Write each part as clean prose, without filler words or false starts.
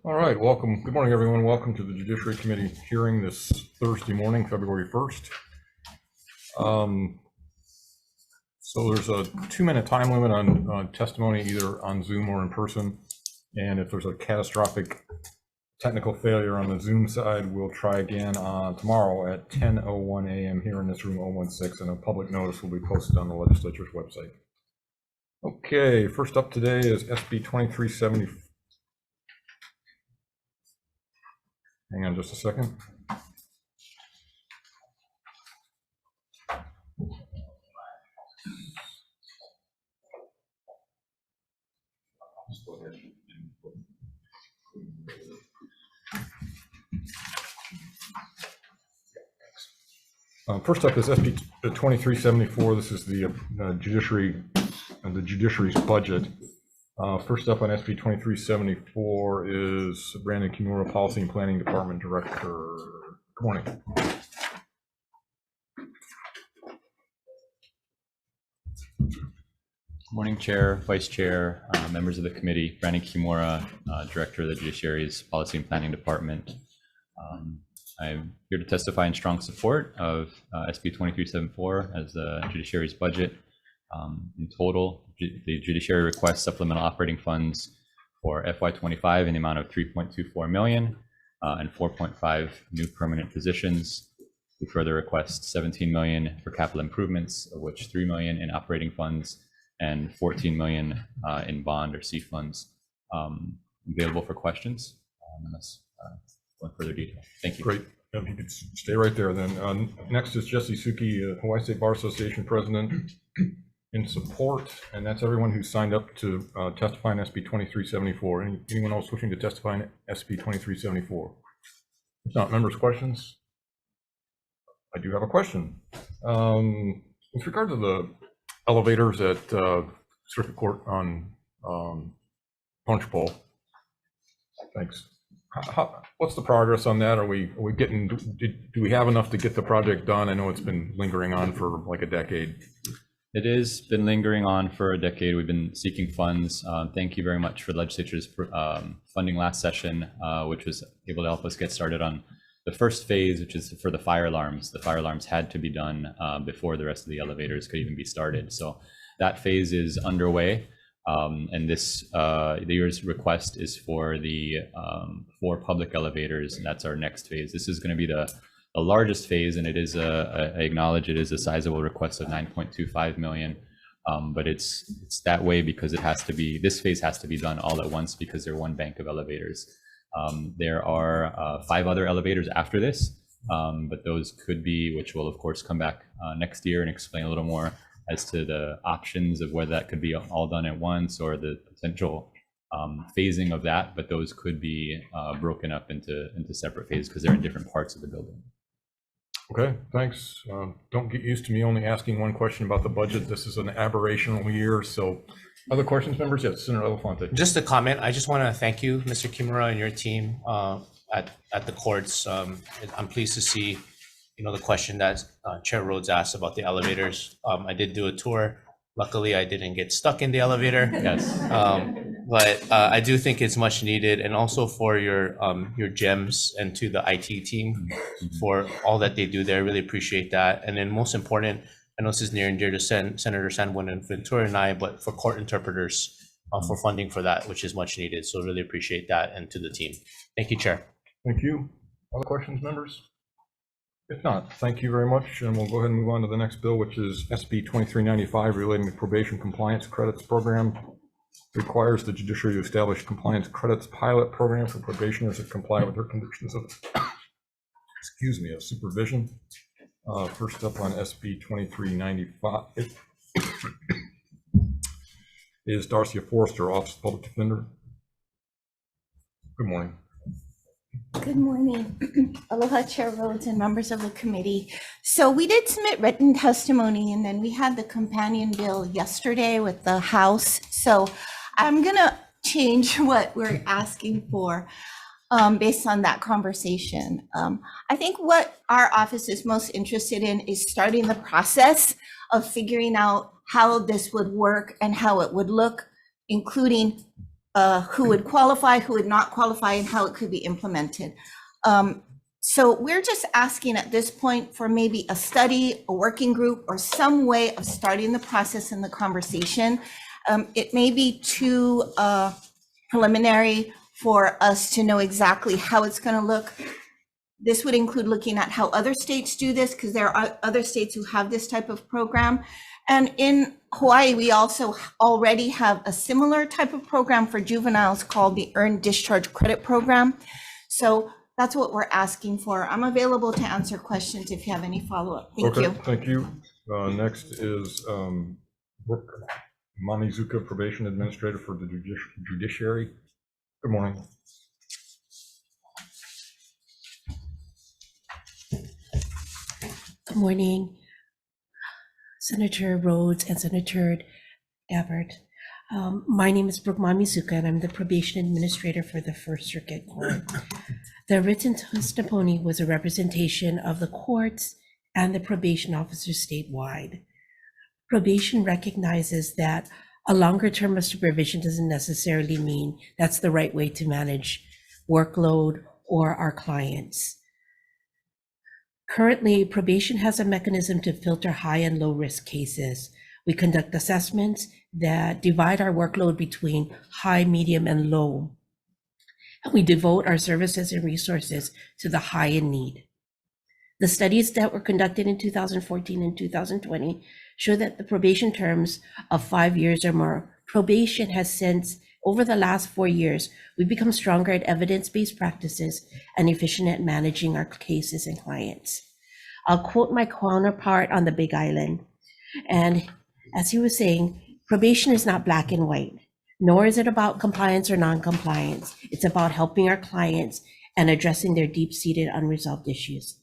All right, welcome. Good morning, everyone. Welcome to the Judiciary Committee hearing this Thursday morning, February 1st. So there's a 2-minute time limit on testimony, either on Zoom or in person. And if there's a catastrophic technical failure on the Zoom side, we'll try again tomorrow at 10:01 a.m. here in this room 016, and a public notice will be posted on the legislature's website. Okay, first up today is SB 2370. Hang on just a second. First up is SB 2374. This is the judiciary's budget. First up on SB 2374 is Brandon Kimura, Policy and Planning Department Director. Good morning. Good morning, Chair, Vice Chair, members of the committee. Brandon Kimura, Director of the Judiciary's Policy and Planning Department. I'm here to testify in strong support of SB 2374 as the Judiciary's budget. In total, the Judiciary requests supplemental operating funds for FY25 in the amount of $3.24 million and 4.5 new permanent positions. We further request $17 million for capital improvements, of which $3 million in operating funds and $14 million in bond or C funds. Available for questions unless one further detail. Thank you. Great. If you could stay right there then. Next is Jesse Suki, Hawaii State Bar Association President, in support, and that's everyone who signed up to testify in SB 2374. Anyone else wishing to testify in SB 2374? If not, members, questions? I do have a question. With regard to the elevators at Circuit Court on Punchbowl, thanks. What's the progress on that? Are we getting? Do we have enough to get the project done? I know it's been lingering on for like a decade. It has been lingering on for a decade. We've been seeking funds. Thank you very much for the legislature's funding last session, which was able to help us get started on the first phase, which is for the fire alarms. The fire alarms had to be done before the rest of the elevators could even be started. So that phase is underway. And this the year's request is for the 4 public elevators, and that's our next phase. This is going to be the largest phase, and it is I acknowledge it is a sizable request of $9.25 million, but it's that way because it has to be, this phase has to be done all at once because they're one bank of elevators. There are 5 other elevators after this, but those could be, which will of course come back next year and explain a little more as to the options of whether that could be all done at once or the potential phasing of that, but those could be broken up into separate phases because they're in different parts of the building. Okay, thanks. Don't get used to me only asking one question about the budget. This is an aberrational year. So other questions, members? Yes, Senator Elefante. Just a comment. I just want to thank you, Mr. Kimura, and your team at the courts. I'm pleased to see, the question that Chair Rhodes asked about the elevators. I did do a tour. Luckily, I didn't get stuck in the elevator. Yes. But I do think it's much needed, and also for your gems and to the IT team for all that they do there. I really appreciate that. And then most important, I know this is near and dear to Senator Sanborn and Ventura and I, but for court interpreters for funding for that, which is much needed. So really appreciate that, and to the team. Thank you, Chair. Thank you. Other questions, members? If not, thank you very much, and we'll go ahead and move on to the next bill, which is SB 2395, relating to probation compliance credits program. Requires the judiciary to establish compliance credits pilot program for probationers that comply with their conditions of, of supervision. First up on SB 2395 is Darcia Forrester, Office of Public Defender. Good morning. Good morning. Aloha, Chair Rhodes and members of the committee. So we did submit written testimony, and then we had the companion bill yesterday with the House. So I'm going to change what we're asking for based on that conversation. I think what our office is most interested in is starting the process of figuring out how this would work and how it would look, including who would qualify, who would not qualify, and how it could be implemented. So we're just asking at this point for maybe a study, a working group, or some way of starting the process and the conversation. It may be too preliminary for us to know exactly how it's going to look. This would include looking at how other states do this, because there are other states who have this type of program. And in Hawaii, we also already have a similar type of program for juveniles called the Earned Discharge Credit Program. So that's what we're asking for. I'm available to answer questions if you have any follow-up. Thank you. Thank you. Next is Brooke Mamizuka, Probation Administrator for the Judiciary. Good morning. Good morning, Senator Rhodes and Senator Gabbard. My name is Brooke Mamizuka, and I'm the Probation Administrator for the First Circuit Court. The written testimony was a representation of the courts and the probation officers statewide. Probation recognizes that a longer term of supervision doesn't necessarily mean that's the right way to manage workload or our clients. Currently, probation has a mechanism to filter high and low risk cases. We conduct assessments that divide our workload between high, medium, and low. And we devote our services and resources to the high in need. The studies that were conducted in 2014 and 2020 show that the probation terms of 5 years or more, probation has since, over the last 4 years, we've become stronger at evidence-based practices and efficient at managing our cases and clients. I'll quote my counterpart on the Big Island. And as he was saying, probation is not black and white, nor is it about compliance or non-compliance. It's about helping our clients and addressing their deep-seated unresolved issues.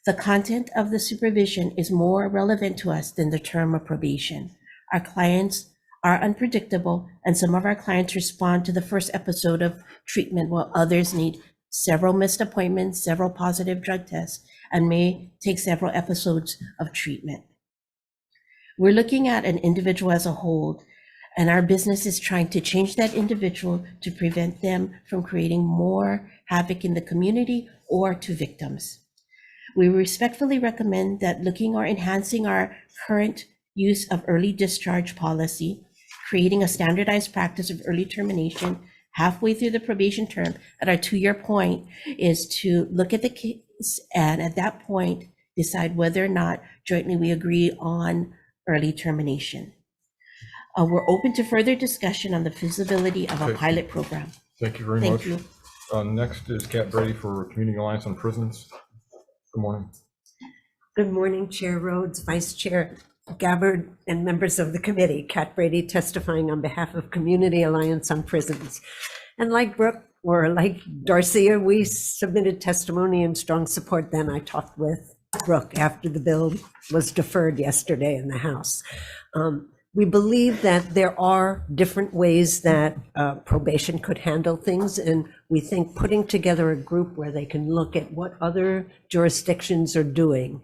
The content of the supervision is more relevant to us than the term of probation. Our clients are unpredictable, and some of our clients respond to the first episode of treatment while others need several missed appointments, several positive drug tests, and may take several episodes of treatment. We're looking at an individual as a whole, and our business is trying to change that individual to prevent them from creating more havoc in the community or to victims. We respectfully recommend that looking or enhancing our current use of early discharge policy, creating a standardized practice of early termination halfway through the probation term at our 2-year point is to look at the case and at that point decide whether or not jointly we agree on early termination. We're open to further discussion on the feasibility of a pilot program. Thank you very Thank much. you. Next is Kat Brady for Community Alliance on Prisons. Good morning. Good morning, Chair Rhodes, Vice Chair Gabbard, and members of the committee. Kat Brady testifying on behalf of Community Alliance on Prisons. And like Brooke, or like Darcia, we submitted testimony in strong support then. I talked with Brooke after the bill was deferred yesterday in the House. We believe that there are different ways that probation could handle things, and we think putting together a group where they can look at what other jurisdictions are doing,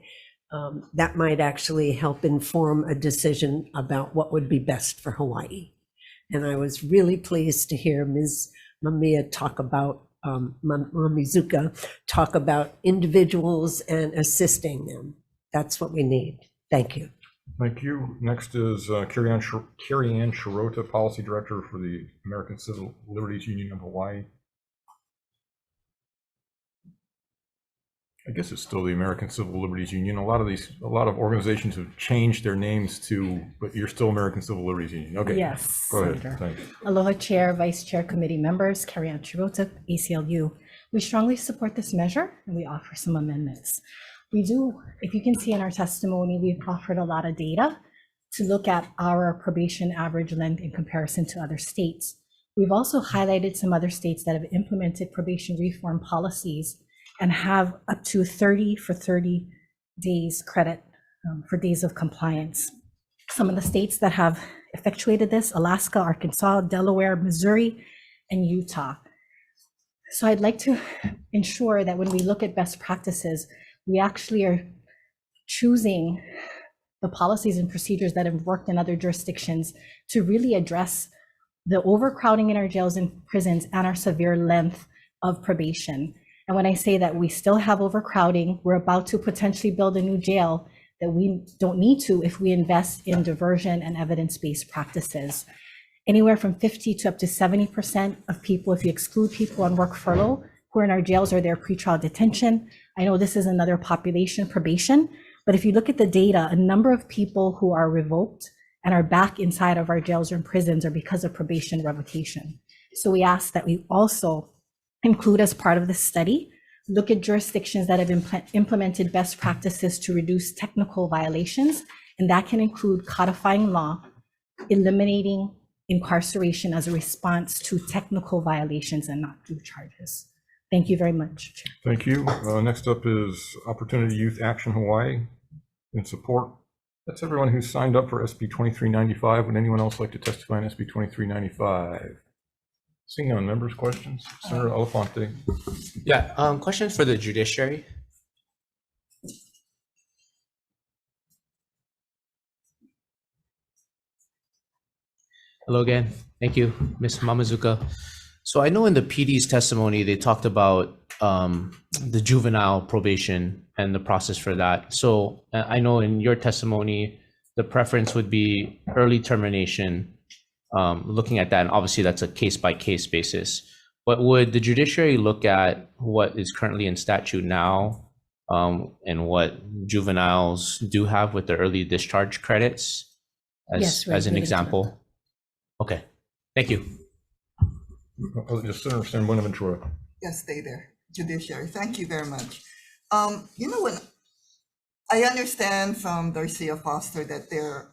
that might actually help inform a decision about what would be best for Hawaii. And I was really pleased to hear Ms. Mamiya talk about, Mamizuka talk about individuals and assisting them. That's what we need. Thank you. Thank you. Next is Carrie Ann Shirota, Policy Director for the American Civil Liberties Union of Hawaii. I guess it's still the American Civil Liberties Union. A lot of organizations have changed their names to, but you're still American Civil Liberties Union. Okay. Yes, Go ahead. Senator. Thanks. Aloha Chair, Vice Chair, Committee members, Carrie Ann Shirota, ACLU. We strongly support this measure and we offer some amendments. We do, if you can see in our testimony, we've offered a lot of data to look at our probation average length in comparison to other states. We've also highlighted some other states that have implemented probation reform policies and have up to 30 for 30 days credit for days of compliance. Some of the states that have effectuated this: Alaska, Arkansas, Delaware, Missouri, and Utah. So I'd like to ensure that when we look at best practices, we actually are choosing the policies and procedures that have worked in other jurisdictions to really address the overcrowding in our jails and prisons and our severe length of probation. And when I say that we still have overcrowding, we're about to potentially build a new jail that we don't need to if we invest in diversion and evidence-based practices. Anywhere from 50 to up to 70% of people, if you exclude people on work furlough, who are in our jails or their pretrial detention. I know this is another population, probation, but if you look at the data, a number of people who are revoked and are back inside of our jails or in prisons are because of probation revocation. So we ask that we also include as part of the study, look at jurisdictions that have implemented best practices to reduce technical violations, and that can include codifying law, eliminating incarceration as a response to technical violations and not due charges. Thank you very much, Chair. Thank you. Next up is Opportunity Youth Action Hawaii in support. That's everyone who's signed up for SB 2395. Would anyone else like to testify on SB 2395? Seeing none, members, questions? Senator Elefante. Yeah, questions for the judiciary? Hello again. Thank you, Ms. Mamazuka. So I know in the PD's testimony, they talked about the juvenile probation and the process for that. So I know in your testimony, the preference would be early termination, looking at that, and obviously that's a case-by-case basis. But would the judiciary look at what is currently in statute now and what juveniles do have with the early discharge credits as an example? Okay, thank you. Just Senator San Buenaventura. Yes, stay there. Judiciary, thank you very much. You know, when I understand from Darcia Foster that they're,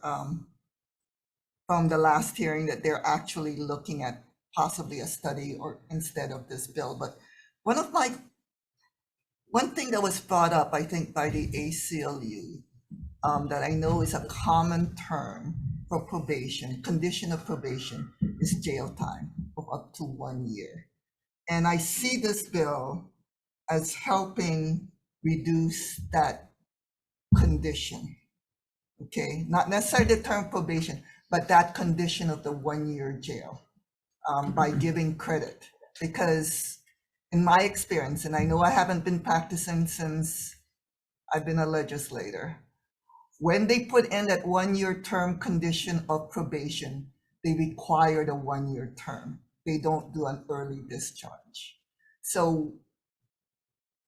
from the last hearing, that they're actually looking at possibly a study or instead of this bill. But one thing that was brought up, I think, by the ACLU that I know is a common term for probation, condition of probation, is jail time of up to 1 year. And I see this bill as helping reduce that condition, okay? Not necessarily the term probation, but that condition of the 1 year jail by giving credit. Because in my experience, and I know I haven't been practicing since I've been a legislator, when they put in that 1 year term condition of probation, they require the 1 year term. They don't do an early discharge. So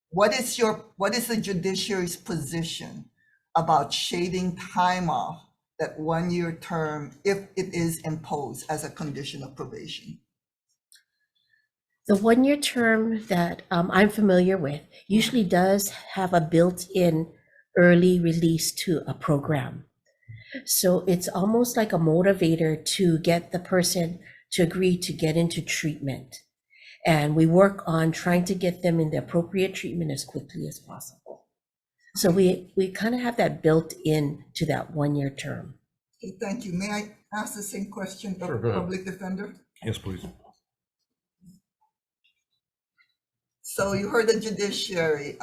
what is the judiciary's position about shaving time off that 1 year term if it is imposed as a condition of probation? The 1 year term that I'm familiar with usually does have a built-in early release to a program. So it's almost like a motivator to get the person to agree to get into treatment. And we work on trying to get them in the appropriate treatment as quickly as possible. So we kind of have that built in to that 1 year term. Okay, thank you. May I ask the same question of Sure, go ahead. public defender? Yes, please. So you heard the judiciary.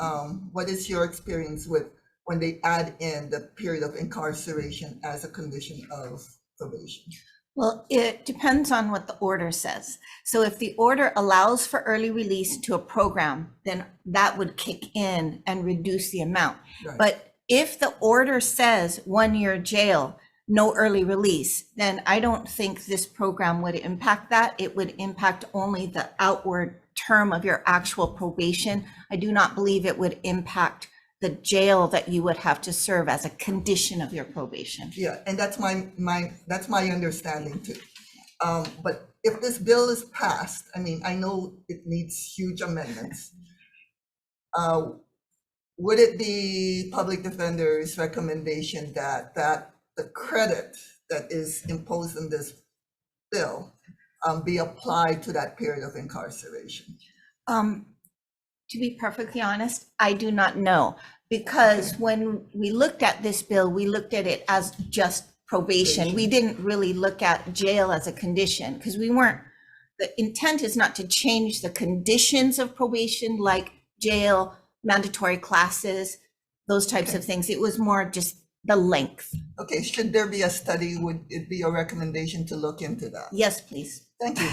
What is your experience with when they add in the period of incarceration as a condition of probation? Well, it depends on what the order says. So if the order allows for early release to a program, then that would kick in and reduce the amount. Right. But if the order says 1 year jail, no early release, then I don't think this program would impact that. It would impact only the outward term of your actual probation. I do not believe it would impact the jail that you would have to serve as a condition of your probation. Yeah, and that's my understanding too. But if this bill is passed, I mean, I know it needs huge amendments. Would it be public defender's recommendation that the credit that is imposed in this bill be applied to that period of incarceration? To be perfectly honest, I do not know, because when we looked at this bill, we looked at it as just probation. We didn't really look at jail as a condition, because the intent is not to change the conditions of probation, like jail, mandatory classes, those types of things. It was more just the length. Okay, should there be a study, would it be a recommendation to look into that? Yes, please. Thank you.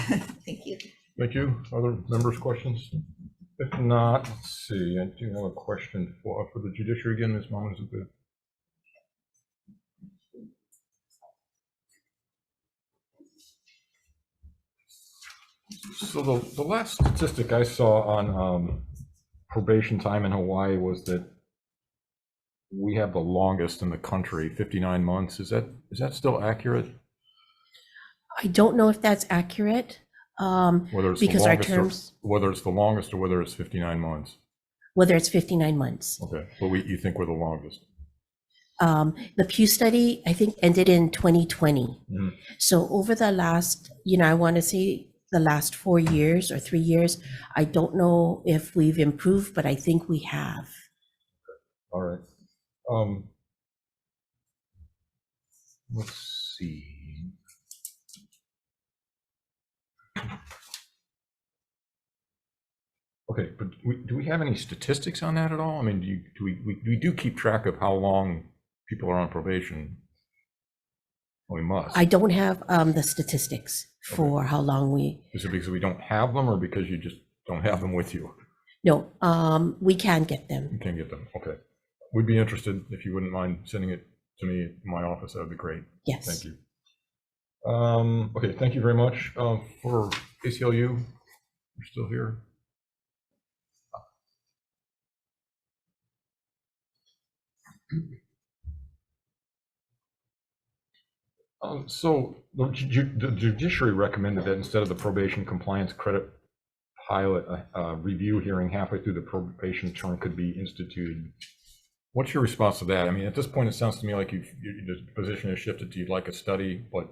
Thank you. Thank you. Other members' questions? If not, let's see, I do have a question for the judiciary again, Ms. Mullins. So the last statistic I saw on probation time in Hawaii was that we have the longest in the country, 59 months. Is that still accurate? I don't know if that's accurate, Whether it's because the our longest, terms, whether it's the longest or whether it's 59 months. whether it's 59 months. Okay, but you think we're the longest? The Pew study, I think, ended in 2020. Mhm. So over the last, I want to say the last 4 years or 3 years, I don't know if we've improved, but I think we have. All right. Let's see. Okay, but do we have any statistics on that at all? I mean, we do keep track of how long people are on probation? We must. I don't have the statistics for how long we, Is it because we don't have them or because you just don't have them with you? no, we can get them. You can't get them, okay. We'd be interested, if you wouldn't mind sending it to me in my office, that would be great. Yes. Thank you. Okay, thank you very much. For ACLU, you're still here? So the judiciary recommended that instead of the probation compliance credit pilot, review hearing halfway through the probation term could be instituted. What's your response to that? I mean, at this point, it sounds to me like the position has shifted to you'd like a study, but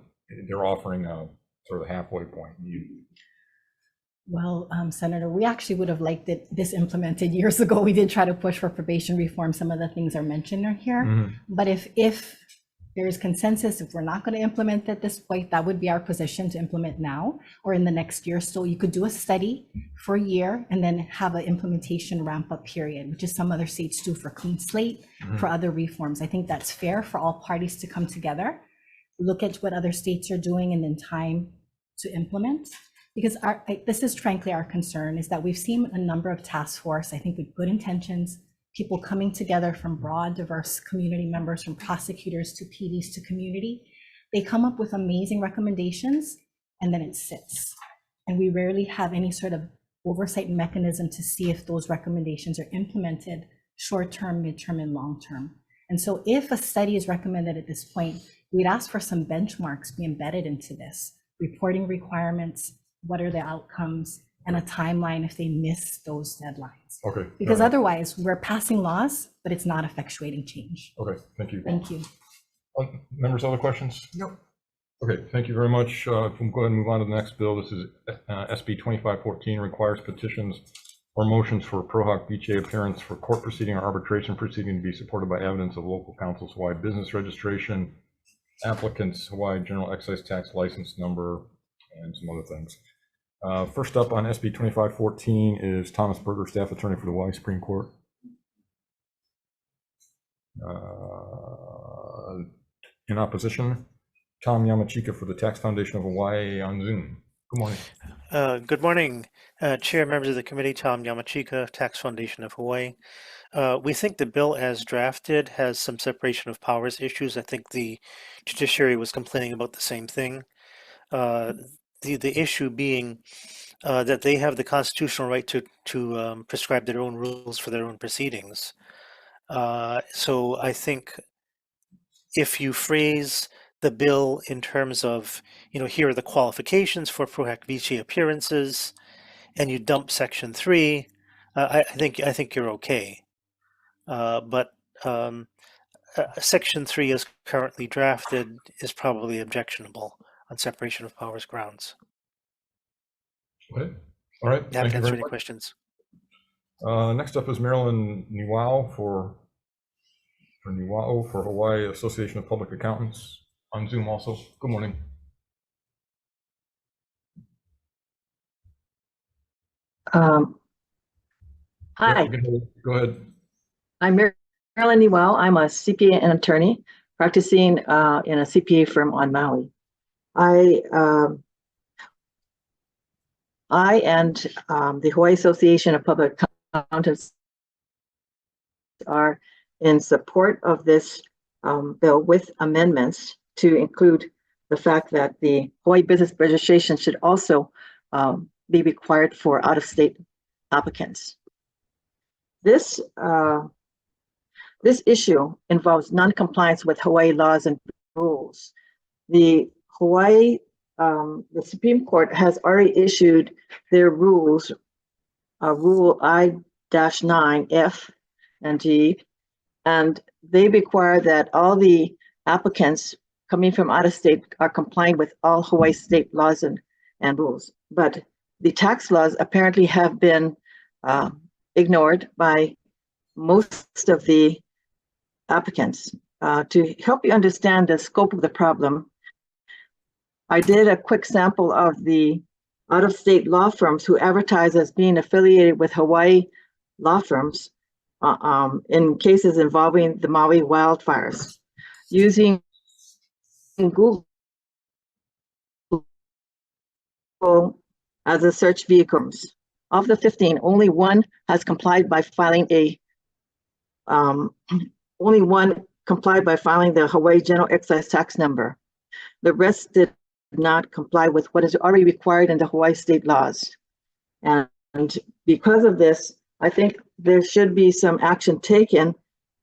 they're offering a sort of a halfway point. Well, Senator, we actually would have liked this implemented years ago. We did try to push for probation reform. Some of the things are mentioned are here. Mm-hmm. But if there is consensus, if we're not going to implement at this point, that would be our position to implement now or in the next year. So you could do a study for a year and then have an implementation ramp up period, which is some other states do for clean slate, for other reforms. I think that's fair for all parties to come together, look at what other states are doing and then time to implement. Because this is frankly our concern, is that we've seen a number of task force, I think with good intentions, people coming together from broad, diverse community members, from prosecutors to PDs to community. They come up with amazing recommendations and then it sits. And we rarely have any sort of oversight mechanism to see if those recommendations are implemented short-term, mid-term, and long-term. And so if a study is recommended at this point, we'd ask for some benchmarks be embedded into this, reporting requirements, what are the outcomes, and a timeline if they miss those deadlines. Okay. Because otherwise we're passing laws, but it's not effectuating change. Okay, thank you. Thank you. Members, other questions? Nope. Okay, thank you very much. We'll go ahead and move on to the next bill. This is SB 2514, requires petitions or motions for pro hoc vice appearance for court proceeding or arbitration proceeding to be supported by evidence of local council's Hawaii business registration, applicants Hawaii general excise tax license number, and some other things. First up on SB 2514 is Thomas Berger, staff attorney for the Hawaii Supreme Court. In opposition, Tom Yamachika for the Tax Foundation of Hawaii on Zoom. Good morning. Good morning, Chair, members of the committee. Tom Yamachika, Tax Foundation of Hawaii. We think the bill as drafted has some separation of powers issues. I think the judiciary was complaining about the same thing. The issue being that they have the constitutional right to prescribe their own rules for their own proceedings. So I think if you phrase the bill in terms of, here are the qualifications for pro hac vice appearances, and you dump section 3, I think you're okay. But section 3 as currently drafted is probably objectionable on separation of powers grounds. Okay. All right. Happy Thank to you answer very any much. questions. Next up is Marilyn Niwao for Hawaii Association of Public Accountants on Zoom also. Good morning. Hi, Yeah, go ahead. I'm Marilyn Newell. I'm a CPA and attorney practicing in a CPA firm on Maui. I and the Hawaii Association of Public Accountants are in support of this bill with amendments to include the fact that the Hawaii business registration should also be required for out-of-state applicants. This issue involves non-compliance with Hawaii laws and rules. The Supreme Court has already issued their rules, Rule I-9 F and G, and they require that all the applicants coming from out of state are complying with all Hawaii state laws and rules. But the tax laws apparently have been ignored by most of the applicants. To help you understand the scope of the problem, I did a quick sample of the out-of-state law firms who advertise as being affiliated with Hawaii law firms in cases involving the Maui wildfires. Using Google as a search vehicle. Of the 15, only one has complied by filing the Hawaii General Excise Tax number. The rest did not comply with what is already required in the Hawaii state laws. And because of this, I think there should be some action taken.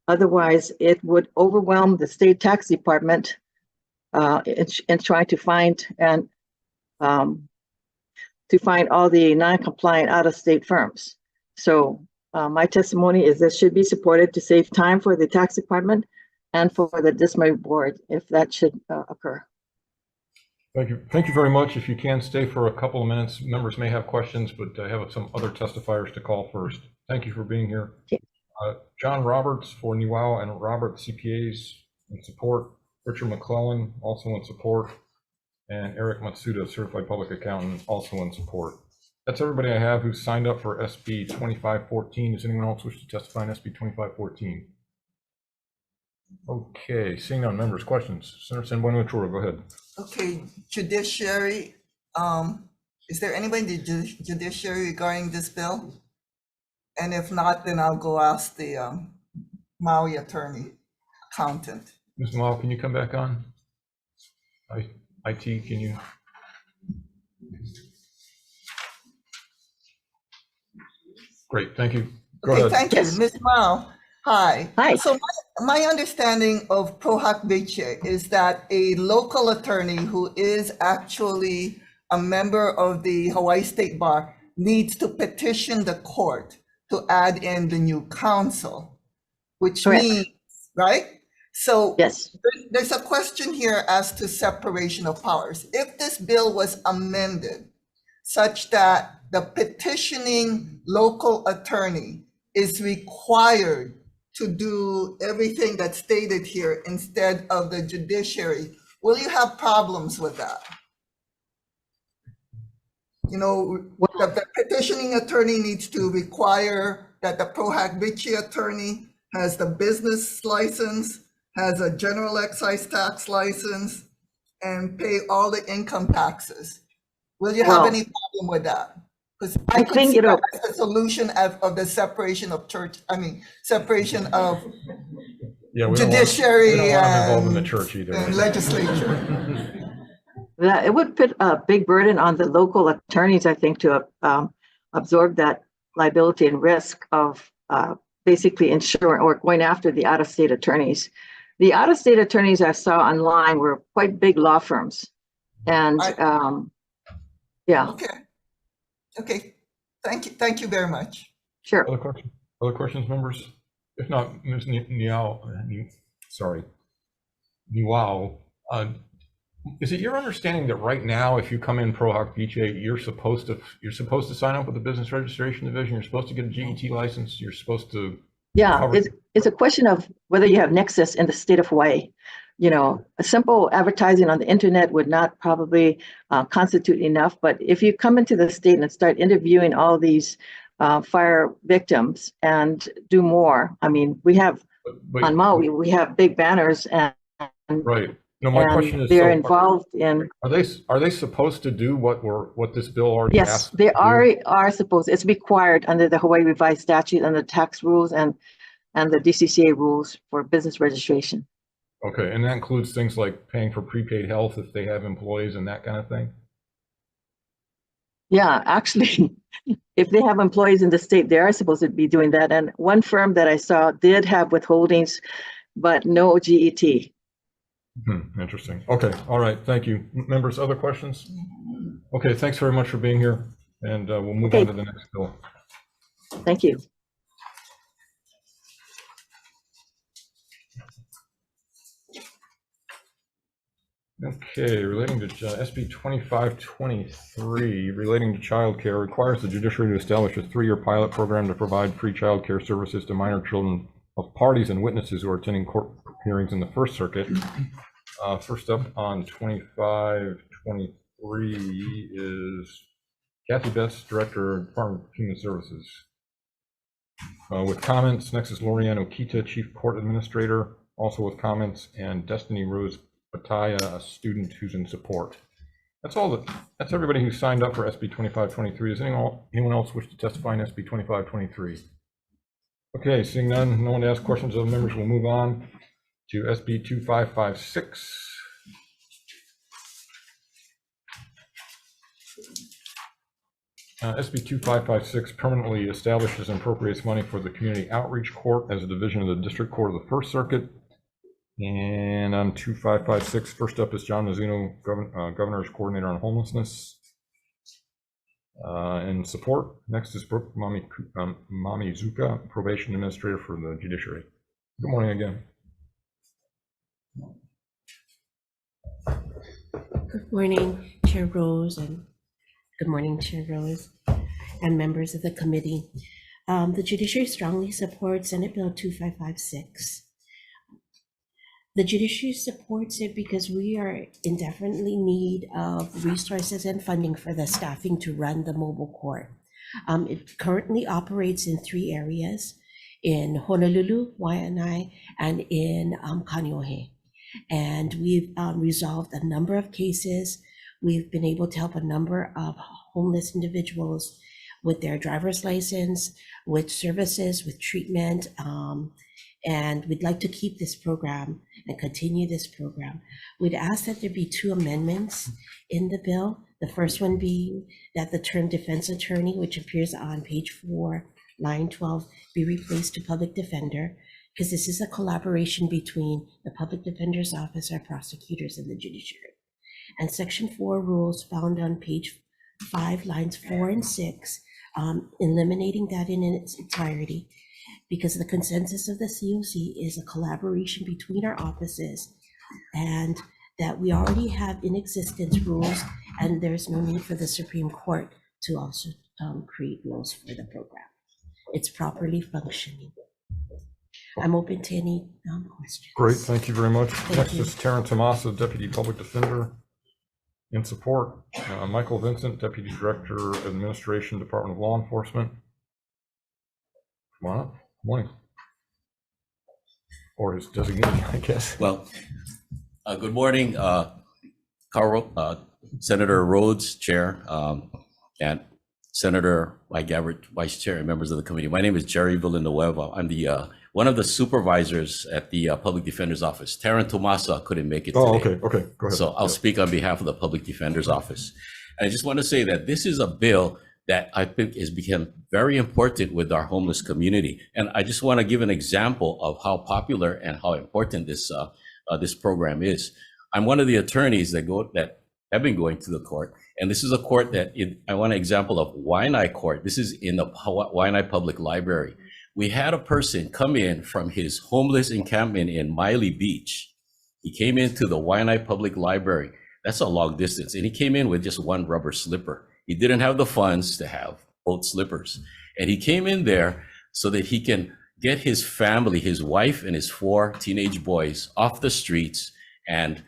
Otherwise, it would overwhelm the state tax department in trying to find all the non-compliant out-of-state firms. So my testimony is this should be supported to save time for the tax department and for the district board if that should occur. Thank you. Thank you very much. If you can stay for a couple of minutes, members may have questions, but I have some other testifiers to call first. Thank you for being here. John Roberts for Niwao and Robert CPAs in support. Richard McClellan also in support. And Eric Matsuda, Certified Public Accountant, also in support. That's everybody I have who signed up for SB 2514. Does anyone else wish to testify on SB 2514? Okay, seeing none, members, questions. Senator San Buenaventura, go ahead. Okay, judiciary, is there anybody in the judiciary regarding this bill? And if not, then I'll go ask the Maui attorney, accountant. Ms. Mao, can you come back on? IT, can you? Great, thank you. Go ahead. Thank you, Ms. Mao. Hi. Hi. So my understanding of Pro Hac Vice is that a local attorney who is actually a member of the Hawaii State Bar needs to petition the court to add in the new counsel, which Correct. means, right? So Yes. there's a question here as to separation of powers. If this bill was amended such that the petitioning local attorney is required to do everything that's stated here instead of the judiciary, will you have problems with that? You know, the petitioning attorney needs to require that the Pro Hac Vice attorney has the business license, has a general excise tax license, and pay all the income taxes. Will you have Well, any problem with that? Because I could think, see you know, that as a solution of the separation of separation of Yeah, we judiciary don't want them involved in the church either. and legislature. that it would put a big burden on the local attorneys, I think, to absorb that liability and risk of basically insuring or going after the out-of-state attorneys. The out-of-state attorneys I saw online were quite big law firms. And yeah, Okay. Thank you very much. sure. Other questions, members? If not, Ms. Niwao, is it your understanding that right now, if you come in Pro Hac Vice, you're supposed to sign up with the Business Registration Division, you're supposed to get a GET license, you're supposed to? Yeah, it's a question of whether you have nexus in the state of Hawaii. You know, a simple advertising on the internet would not probably constitute enough. But if you come into the state and start interviewing all these fire victims and do more, I mean, we have But- on Maui, we have big banners and Right. No, my question and is, they're so involved in, are they supposed to do what this bill already yes, asks? they them to do? are supposed, it's required under the Hawaii revised statute and the tax rules and the DCCA rules for business registration. Okay, and that includes things like paying for prepaid health if they have employees and that kind of thing? Yeah, actually, if they have employees in the state, they are supposed to be doing that. And one firm that I saw did have withholdings, but no GET. Interesting. Okay, all right, thank you. Members, other questions? Okay, thanks very much for being here, and we'll move on Okay. to the next bill. Thank you. Okay, relating to SB 2523, relating to childcare, requires the judiciary to establish a 3-year pilot program to provide free childcare services to minor children of parties and witnesses who are attending court hearings in the First Circuit. First up on 2523 is Kathy Betts, Director of Department of Human Services. With comments, next is Lorianne Okita, Chief Court Administrator, also with comments, and Destiny Rose Pataya, a student who's in support. That's everybody who signed up for SB 2523. Does anyone else wish to testify in SB 2523? Okay, seeing none, no one to ask questions of the members, we'll move on to SB 2556. SB 2556 permanently establishes and appropriates money for the Community Outreach Court as a division of the District Court of the First Circuit. And on 2556, first up is John Mizuno, Governor's Coordinator on Homelessness. In support, next is Brooke Mamizuka, Probation Administrator for the Judiciary. Good morning again. Good morning, Chair Rose, and good morning, Chair Rose, and members of the committee. The judiciary strongly supports Senate Bill 2556. The judiciary supports it because we are in definitely need of resources and funding for the staffing to run the mobile court. It currently operates in 3 areas, in Honolulu, Waianae, and in Kaneohe. And we've resolved a number of cases. We've been able to help a number of homeless individuals with their driver's license, with services, with treatment, and we'd like to keep this program and continue this program. We'd ask that there be 2 amendments in the bill. The first one being that the term defense attorney, which appears on page 4, line 12, be replaced to public defender, because this is a collaboration between the public defender's office, our prosecutors, and the judiciary. And section 4 rules found on page 5, lines 4 and 6, eliminating that in its entirety, because the consensus of the COC is a collaboration between our offices, and that we already have in existence rules, and there's no need for the Supreme Court to also create rules for the program. It's properly functioning. I'm open to any questions. Great, thank you very much. Next you. is Taryn Tomasa, Deputy Public Defender. In support, Michael Vincent, Deputy Director of Administration, Department of Law Enforcement. Come on up. Morning. Or his designee, I guess. Well, good morning, Carl, Senator Rhodes, Chair, and Senator Mike Gabbard, Vice Chair, and members of the committee. My name is Jerry Villanueva. I'm the one of the supervisors at the Public Defender's Office. Taryn Tomasa couldn't make it today. Okay, go ahead. So I'll speak on behalf of the Public Defender's Office. And I just want to say that this is a bill that I think has become very important with our homeless community. And I just want to give an example of how popular and how important this this program is. I'm one of the attorneys that have been going to the court, and this is a court that I want an example of Waianae Court. This is in the Waianae Public Library. We had a person come in from his homeless encampment in Miley Beach. He came into the Waianae Public Library. That's a long distance, and he came in with just 1 rubber slipper. He didn't have the funds to have both slippers. And he came in there so that he can get his family, his wife and his 4 teenage boys off the streets and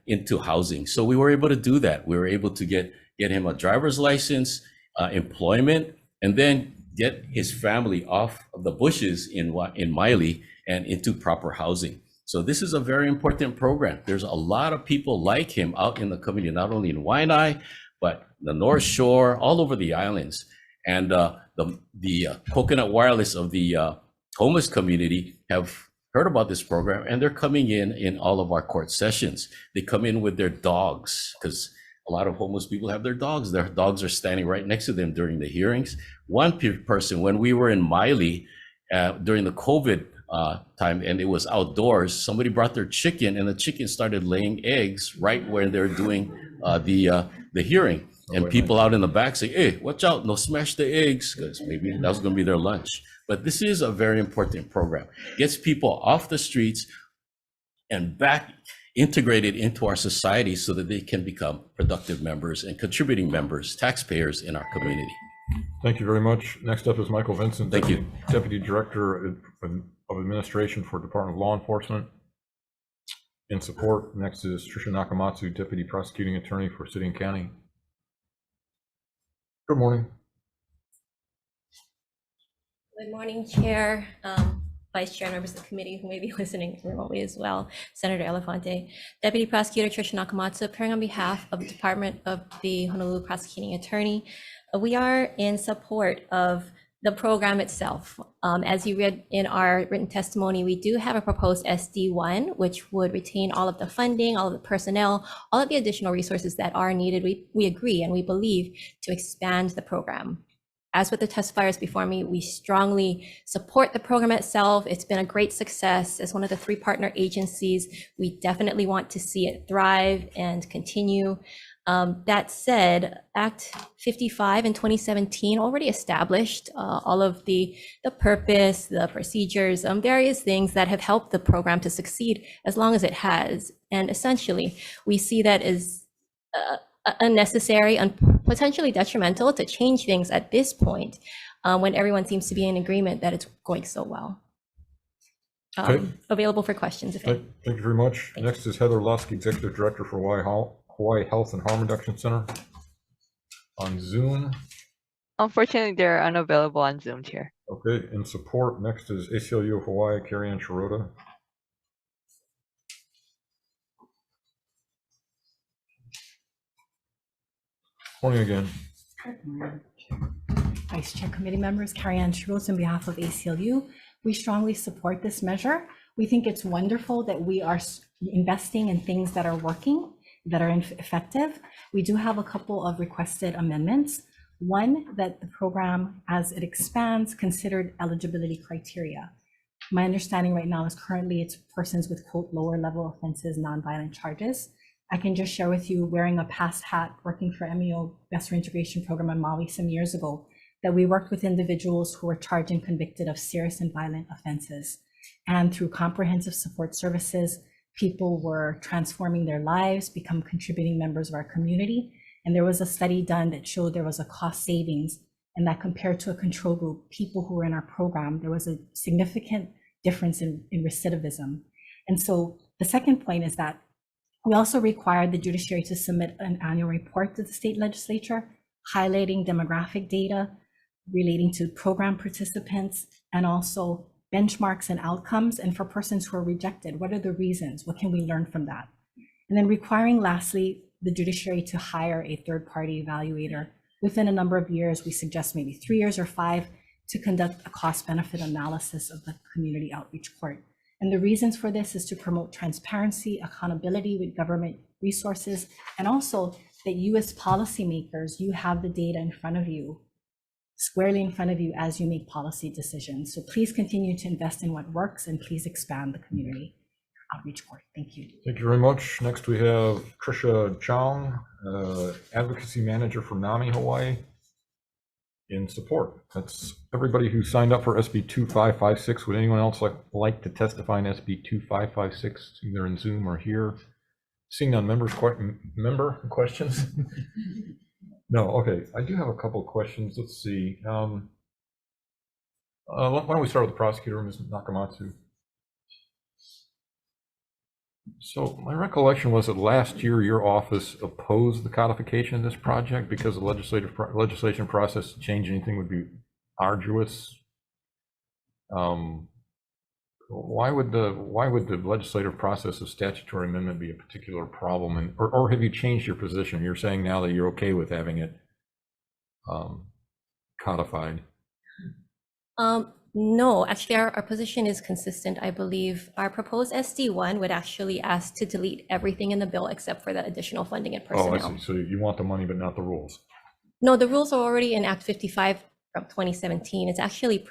into housing. So we were able to do that. We were able to get him a driver's license, employment, and then get his family off of the bushes in Miley and into proper housing. So this is a very important program. There's a lot of people like him out in the community, not only in Waianae, but the North Shore, all over the islands. And the Coconut Wireless of the homeless community have heard about this program, and they're coming in all of our court sessions. They come in with their dogs, because a lot of homeless people have their dogs. Their dogs are standing right next to them during the hearings. One person, when we were in Miley during the COVID time, and it was outdoors, somebody brought their chicken, and the chicken started laying eggs right where they're doing the hearing. And people out in the back say, "Hey, watch out, no smash the eggs," because maybe that was going to be their lunch. But this is a very important program. Gets people off the streets and back integrated into our society so that they can become productive members and contributing members, taxpayers in our community. Thank you very much. Next up is Michael Vincent. Thank you. Deputy Director of Administration for Department of Law Enforcement. In support, next is Tricia Nakamatsu, Deputy Prosecuting Attorney for City and County. Good morning. Good morning, Chair, Vice Chair, members of the committee who may be listening remotely as well, Senator Elefante, Deputy Prosecutor Tricia Nakamatsu, appearing on behalf of the Department of the Honolulu Prosecuting Attorney. We are in support of the program itself. As you read in our written testimony, we do have a proposed SD1, which would retain all of the funding, all of the personnel, all of the additional resources that are needed. We agree and we believe to expand the program. As with the testifiers before me, we strongly support the program itself. It's been a great success. As one of the 3 partner agencies, we definitely want to see it thrive and continue. That said, Act 55 in 2017 already established all of the purpose, the procedures, various things that have helped the program to succeed as long as it has. And essentially, we see that as unnecessary and potentially detrimental to change things at this point when everyone seems to be in agreement that it's going so well. Okay. Available for questions. Thank you very much. Next is Heather Lusk, Executive Director for Hawaii Health and Harm Reduction Center on Zoom. Unfortunately, they're unavailable on Zoom, Chair. Okay, in support, next is ACLU of Hawaii, Carrie Ann Shirota. Morning again. Vice Chair committee members, Carrie Ann Shirota on behalf of ACLU. We strongly support this measure. We think it's wonderful that we are investing in things that are working, that are effective. We do have a couple of requested amendments. One, that the program, as it expands, considered eligibility criteria. My understanding right now is currently it's persons with, quote, lower level offenses, nonviolent charges. I can just share with you, wearing a past hat, working for MEO Best Reintegration Program on Maui some years ago, that we worked with individuals who were charged and convicted of serious and violent offenses. And through comprehensive support services, people were transforming their lives, become contributing members of our community. And there was a study done that showed there was a cost savings, and that compared to a control group, people who were in our program, there was a significant difference in recidivism. And so the second point is that we also required the judiciary to submit an annual report to the state legislature, highlighting demographic data relating to program participants, and also benchmarks and outcomes. And for persons who are rejected, what are the reasons? What can we learn from that? And then requiring, lastly, the judiciary to hire a third-party evaluator within a number of years. We suggest maybe 3 years or 5, to conduct a cost-benefit analysis of the community outreach court. And the reasons for this is to promote transparency, accountability with government resources, and also that you as policymakers, you have the data in front of you, squarely in front of you as you make policy decisions. So please continue to invest in what works, and please expand the community outreach court. Thank you. Thank you very much. Next we have Tricia Chong, Advocacy Manager for NAMI Hawaii, in support. That's everybody who signed up for SB 2556. Would anyone else like to testify in SB 2556, either in Zoom or here? Seeing none, member questions? No, okay. I do have a couple of questions. Let's see. Why don't we start with the prosecutor, Ms. Nakamatsu? So my recollection was that last year your office opposed the codification of this project because the legislation process to change anything would be arduous. Why would the legislative process of statutory amendment be a particular problem? And or have you changed your position? You're saying now that you're okay with having it codified. No, actually, our position is consistent. I believe our proposed SD1 would actually ask to delete everything in the bill except for the additional funding and Oh, I personnel. see. So you want the money, but not the rules. No, the rules are already in Act 55 from 2017. It's actually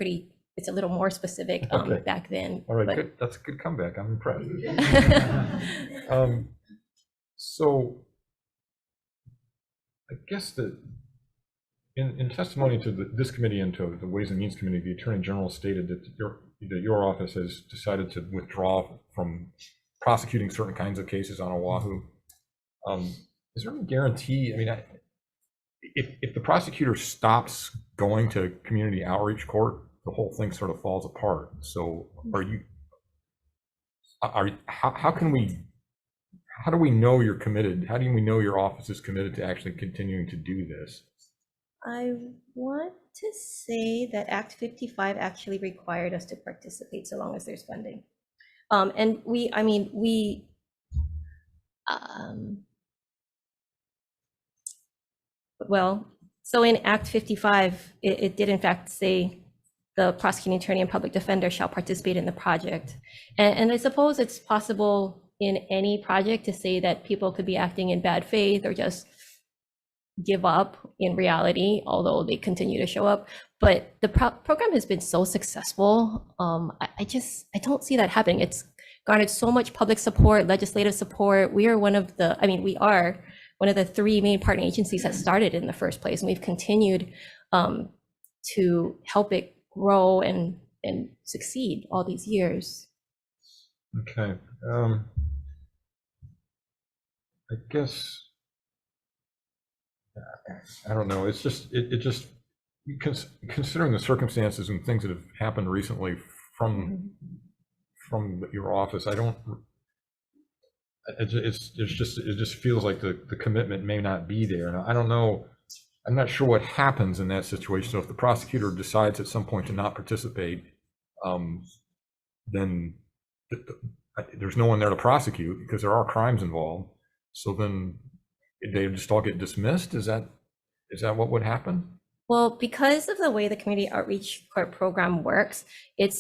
it's a little more specific Okay. back then. All right, but- good. That's a good comeback. I'm impressed. So I guess that in testimony to this committee and to the Ways and Means Committee, the Attorney General stated that your office has decided to withdraw from prosecuting certain kinds of cases on Oahu. Is there any guarantee? I mean, if the prosecutor stops going to community outreach court, the whole thing sort of falls apart. So how do we know you're committed? How do we know your office is committed to actually continuing to do this? I want to say that Act 55 actually required us to participate so long as there's funding. And so in Act 55, it did in fact say the prosecuting attorney and public defender shall participate in the project. And I suppose it's possible in any project to say that people could be acting in bad faith or just give up in reality, although they continue to show up. But the program has been so successful. I don't see that happening. It's garnered so much public support, legislative support. We are one of the 3 main partner agencies that started in the first place. And we've continued to help it grow and succeed all these years. Okay. I guess, I don't know. It's just, considering the circumstances and things that have happened recently from your office, it just feels like the commitment may not be there. And I don't know, I'm not sure what happens in that situation. So if the prosecutor decides at some point to not participate, then there's no one there to prosecute because there are crimes involved. So then they just all get dismissed? Is that what would happen? Well, because of the way the community outreach court program works, it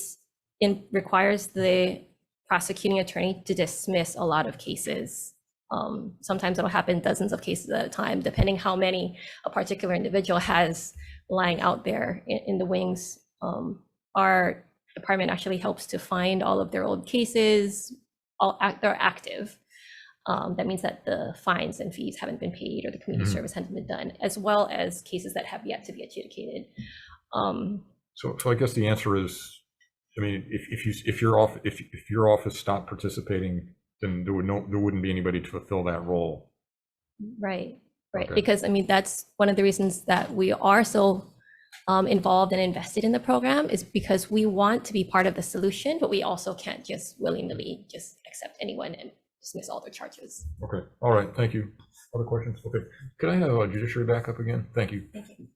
requires the prosecuting attorney to dismiss a lot of cases. Sometimes it'll happen dozens of cases at a time, depending how many a particular individual has lying out there in the wings. Our department actually helps to find all of their old cases. They're active. That means that the fines and fees haven't been paid or the community service hasn't been done, as well as cases that have yet to be adjudicated. So I guess the answer is, I mean, if your office stopped participating, then there wouldn't be anybody to fulfill that role. Right. Okay. Because I mean, that's one of the reasons that we are so involved and invested in the program, is because we want to be part of the solution, but we also can't just willy-nilly just accept anyone and dismiss all their charges. Okay. All right. Thank you. Other questions? Okay. Could I have a judiciary backup again? Thank you. Thank you.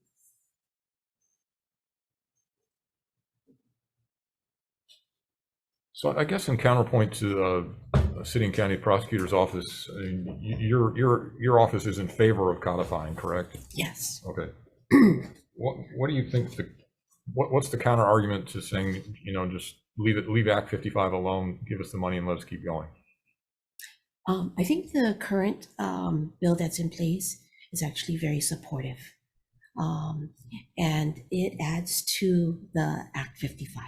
So I guess in counterpoint to city and county prosecutor's office, I mean, your office is in favor of codifying, correct? Yes. Okay. What do you think what's the counter argument to saying, just leave Act 55 alone, give us the money and let us keep going? I think the current bill that's in place is actually very supportive. And it adds to the Act 55.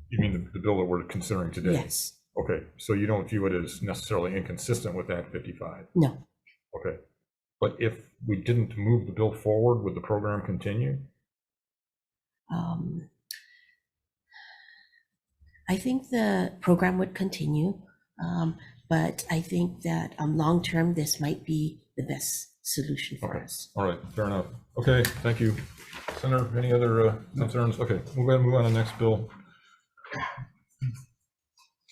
You mean the bill that we're considering today? Yes. Okay, so you don't view it as necessarily inconsistent with Act 55? No. Okay, but if we didn't move the bill forward, would the program continue? I think the program would continue, but I think that long-term, this might be the best solution for us. All right, fair enough. Okay, thank you. Senator, any other concerns? Okay, we'll go ahead and move on to the next bill.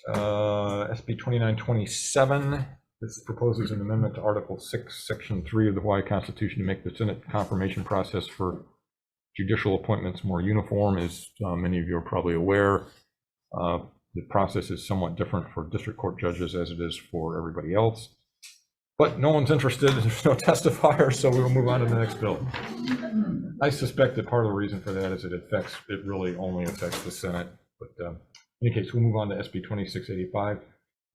SB 2927. This proposes an amendment to Article 6, Section 3 of the Hawaii Constitution to make the Senate confirmation process for judicial appointments more uniform. As many of you are probably aware, the process is somewhat different for district court judges as it is for everybody else. But no one's interested. There's no testifier, so we will move on to the next bill. I suspect that part of the reason for that is it really only affects the Senate. But in any case, we'll move on to SB 2685.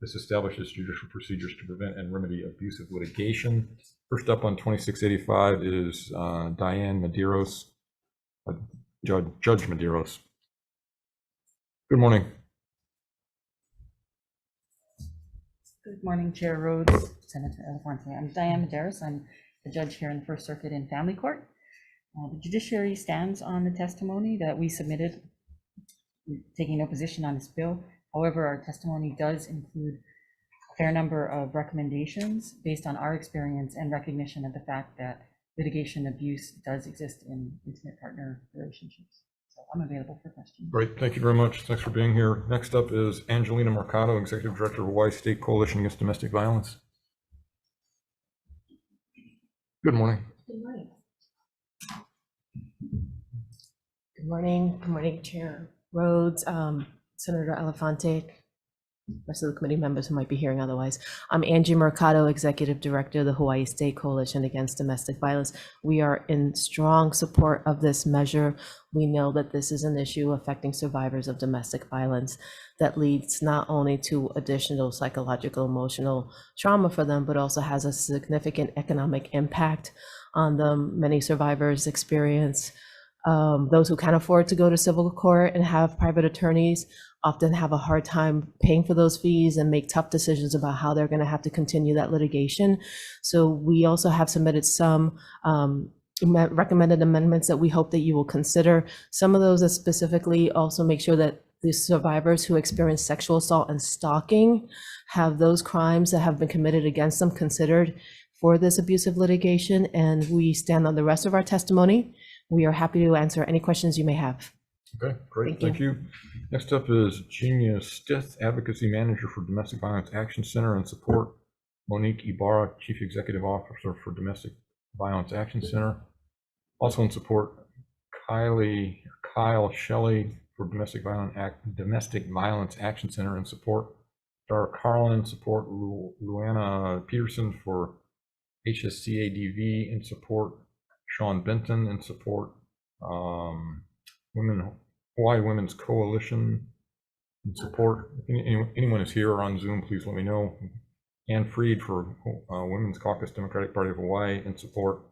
This establishes judicial procedures to prevent and remedy abusive litigation. First up on 2685 is Diane Medeiros, Judge Medeiros. Good morning. Good morning, Chair Rhodes, Senator Elefante. I'm Diane Medeiros. I'm the judge here in the First Circuit in Family Court. The judiciary stands on the testimony that we submitted, taking no position on this bill. However, our testimony does include a fair number of recommendations based on our experience and recognition of the fact that litigation abuse does exist in intimate partner relationships. So I'm available for questions. Great, thank you very much. Thanks for being here. Next up is Angelina Mercado, Executive Director of Hawaii State Coalition Against Domestic Violence. Good morning. Good morning. Good morning. Good morning, Chair Rhodes, Senator Elefante, rest of the committee members who might be hearing otherwise. I'm Angie Mercado, Executive Director of the Hawaii State Coalition Against Domestic Violence. We are in strong support of this measure. We know that this is an issue affecting survivors of domestic violence that leads not only to additional psychological, emotional trauma for them, but also has a significant economic impact on them. Many survivors experience those who can't afford to go to civil court and have private attorneys often have a hard time paying for those fees and make tough decisions about how they're going to have to continue that litigation. So we also have submitted some recommended amendments that we hope that you will consider. Some of those that specifically also make sure that the survivors who experience sexual assault and stalking have those crimes that have been committed against them considered for this abusive litigation. And we stand on the rest of our testimony. We are happy to answer any questions you may have. Okay, great, thank you. Next up is Genia Stith, Advocacy Manager for Domestic Violence Action Center and Support. Monique Ibarra, Chief Executive Officer for Domestic Violence Action Center. Also in support, Kyle Shelley for Domestic Violence Action Center and Support. Dara Carlin, support. Luana Peterson for HSCADV in support. Sean Benton in support. Hawaii Women's Coalition in support. If anyone is here or on Zoom, please let me know. Ann Freed for Women's Caucus Democratic Party of Hawaii in support.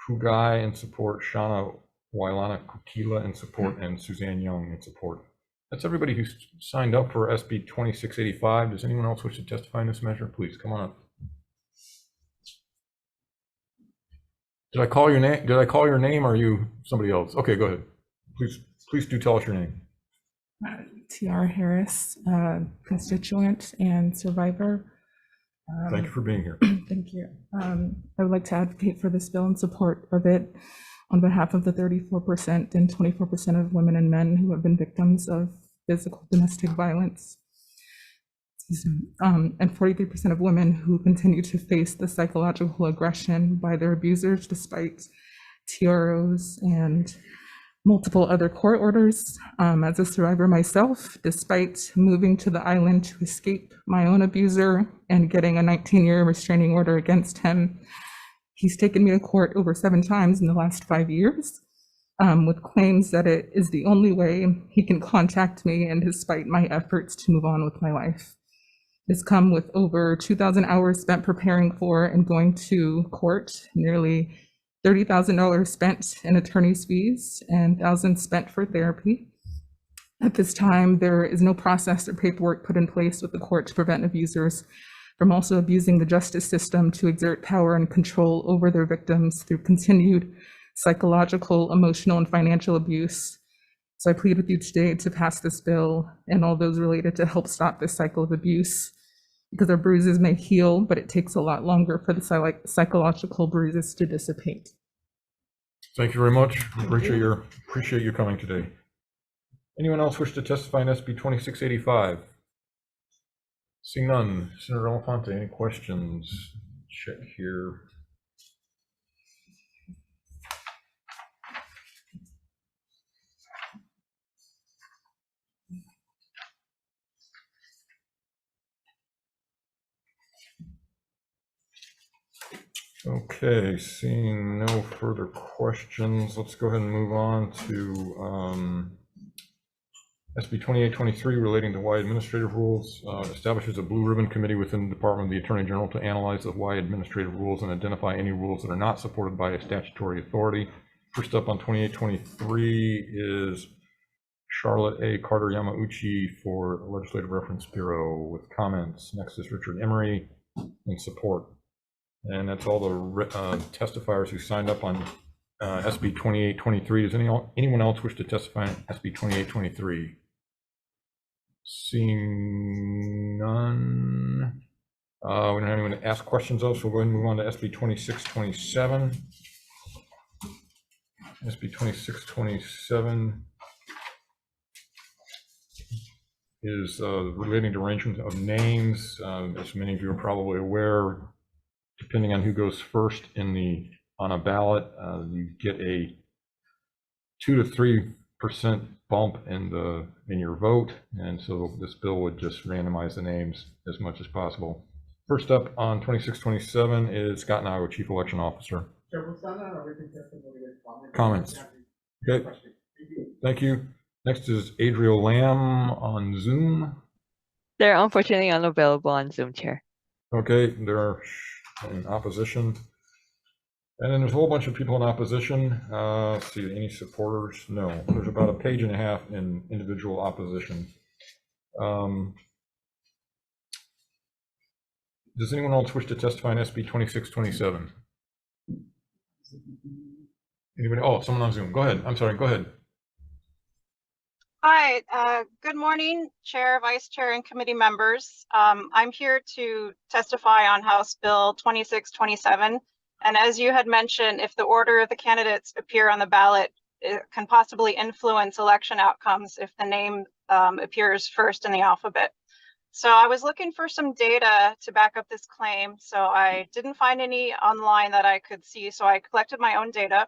Pugai in support. Shauna Wailana Kukila in support, and Suzanne Young in support. That's everybody who's signed up for SB 2685. Does anyone else wish to testify in this measure? Please come on up. Did I call your name? Did I call your name, or are you somebody else? Okay, go ahead. Please do tell us your name. Tiara Harris, constituent and survivor. Thank you for being here. Thank you. I would like to advocate for this bill in support of it on behalf of the 34% and 24% of women and men who have been victims of physical domestic violence. And 43% of women who continue to face the psychological aggression by their abusers despite TROs and multiple other court orders. As a survivor myself, despite moving to the island to escape my own abuser and getting a 19-year restraining order against him, he's taken me to court over 7 times in the last 5 years with claims that it is the only way he can contact me, and despite my efforts to move on with my life. It's come with over 2,000 hours spent preparing for and going to court, nearly $30,000 spent in attorney's fees and thousands spent for therapy. At this time, there is no process or paperwork put in place with the court to prevent abusers from also abusing the justice system to exert power and control over their victims through continued psychological, emotional, and financial abuse. So I plead with you today to pass this bill and all those related to help stop this cycle of abuse, because our bruises may heal, but it takes a lot longer for the psychological bruises to dissipate. Thank you very much. Appreciate you coming today. Anyone else wish to testify in SB 2685? Seeing none, Senator Elefante, any questions? Check here. Okay, seeing no further questions, let's go ahead and move on to SB 2823 relating to Hawaii administrative rules. Establishes a blue ribbon committee within the Department of the Attorney General to analyze the Hawaii administrative rules and identify any rules that are not supported by a statutory authority. First up on 2823 is Charlotte A. Carter Yamauchi for Legislative Reference Bureau with comments. Next is Richard Emery in support. And that's all the testifiers who signed up on SB 2823. Does anyone else wish to testify on SB 2823? Seeing none. We don't have anyone to ask questions of, so we'll go ahead and move on to SB 2627. SB 2627 is relating to arrangement of names. As many of you are probably aware, depending on who goes first on a ballot, you get a 2 to 3% bump in your vote, and so this bill would just randomize the names as much as possible. First up on 2627 is Scott Nago, Chief Election Officer. Comments? Okay, thank you. Next is Adriel Lamb on Zoom. They're unfortunately unavailable on Zoom, Chair. Okay, they're in opposition. And then there's a whole bunch of people in opposition. Let's see, any supporters? No, there's about a page and a half in individual opposition. Does anyone else wish to testify on SB 2627? Anybody? Oh, someone on Zoom. Go ahead. I'm sorry. Go ahead. Hi, good morning, Chair, Vice Chair, and committee members. I'm here to testify on House Bill 2627. And as you had mentioned, if the order of the candidates appear on the ballot, it can possibly influence election outcomes if the name appears first in the alphabet. So I was looking for some data to back up this claim. So I didn't find any online that I could see. So I collected my own data.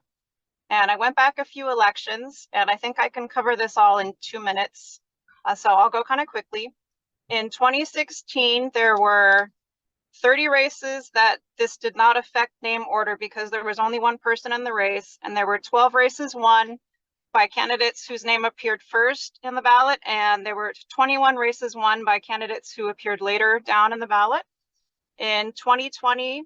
And I went back a few elections, and I think I can cover this all in 2 minutes. So I'll go kind of quickly. In 2016, there were 30 races that this did not affect name order because there was only one person in the race, and there were 12 races won by candidates whose name appeared first in the ballot, and there were 21 races won by candidates who appeared later down in the ballot. In 2020,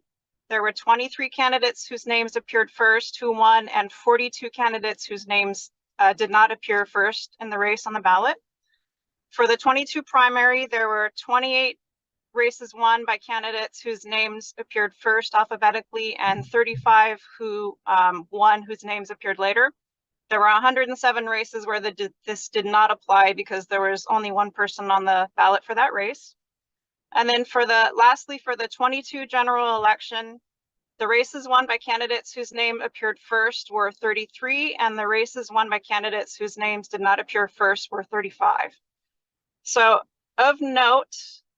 there were 23 candidates whose names appeared first who won, and 42 candidates whose names did not appear first in the race on the ballot. For the 22 primary, there were 28 races won by candidates whose names appeared first alphabetically, and 35 who won whose names appeared later. There were 107 races where this did not apply because there was only one person on the ballot for that race. And then lastly, for the 22 general election, the races won by candidates whose name appeared first were 33, and the races won by candidates whose names did not appear first were 35. So of note,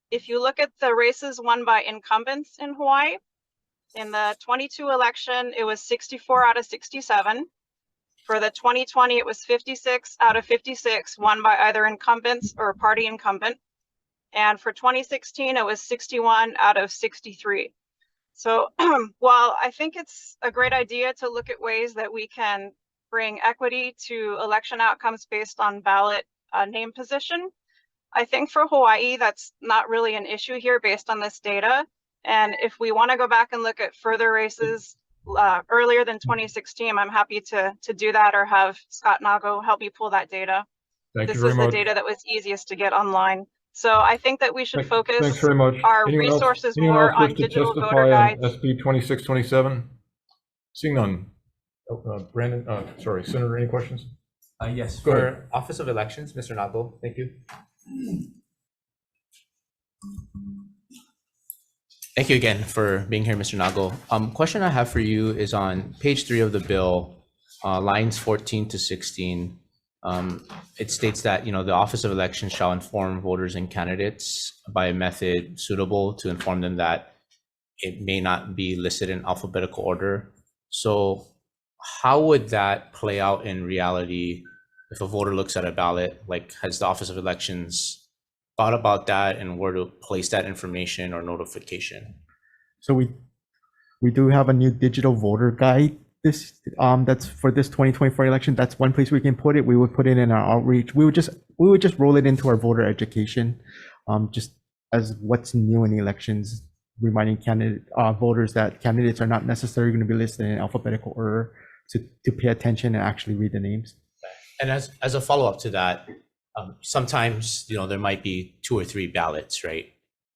if you look at the races won by incumbents in Hawaii, in the 22 election, it was 64 out of 67. For the 2020, it was 56 out of 56 won by either incumbents or a party incumbent. And for 2016, it was 61 out of 63. So while I think it's a great idea to look at ways that we can bring equity to election outcomes based on ballot name position, I think for Hawaii, that's not really an issue here based on this data. And if we want to go back and look at further races earlier than 2016, I'm happy to do that or have Scott Nago help me pull that data. This was the data that was easiest to get online. So I think that we should focus our resources more on digital voter guides. SB 2627? Seeing none. Brandon, sorry, Senator, any questions? Yes, Go ahead. for Office of Elections, Mr. Nago, thank you. Thank you again for being here, Mr. Nago. Question I have for you is on page 3 of the bill, lines 14 to 16. It states that, the Office of Elections shall inform voters and candidates by a method suitable to inform them that it may not be listed in alphabetical order. So how would that play out in reality if a voter looks at a ballot? Like, has the Office of Elections thought about that and where to place that information or notification? So we We do have a new digital voter guide. That's for this 2024 election. That's one place we can put it. We would put it in our outreach. We would just roll it into our voter education, just as what's new in the elections, reminding voters that candidates are not necessarily going to be listed in alphabetical order, to pay attention and actually read the names. And as a follow-up to that, sometimes, there might be 2 or 3 ballots, right?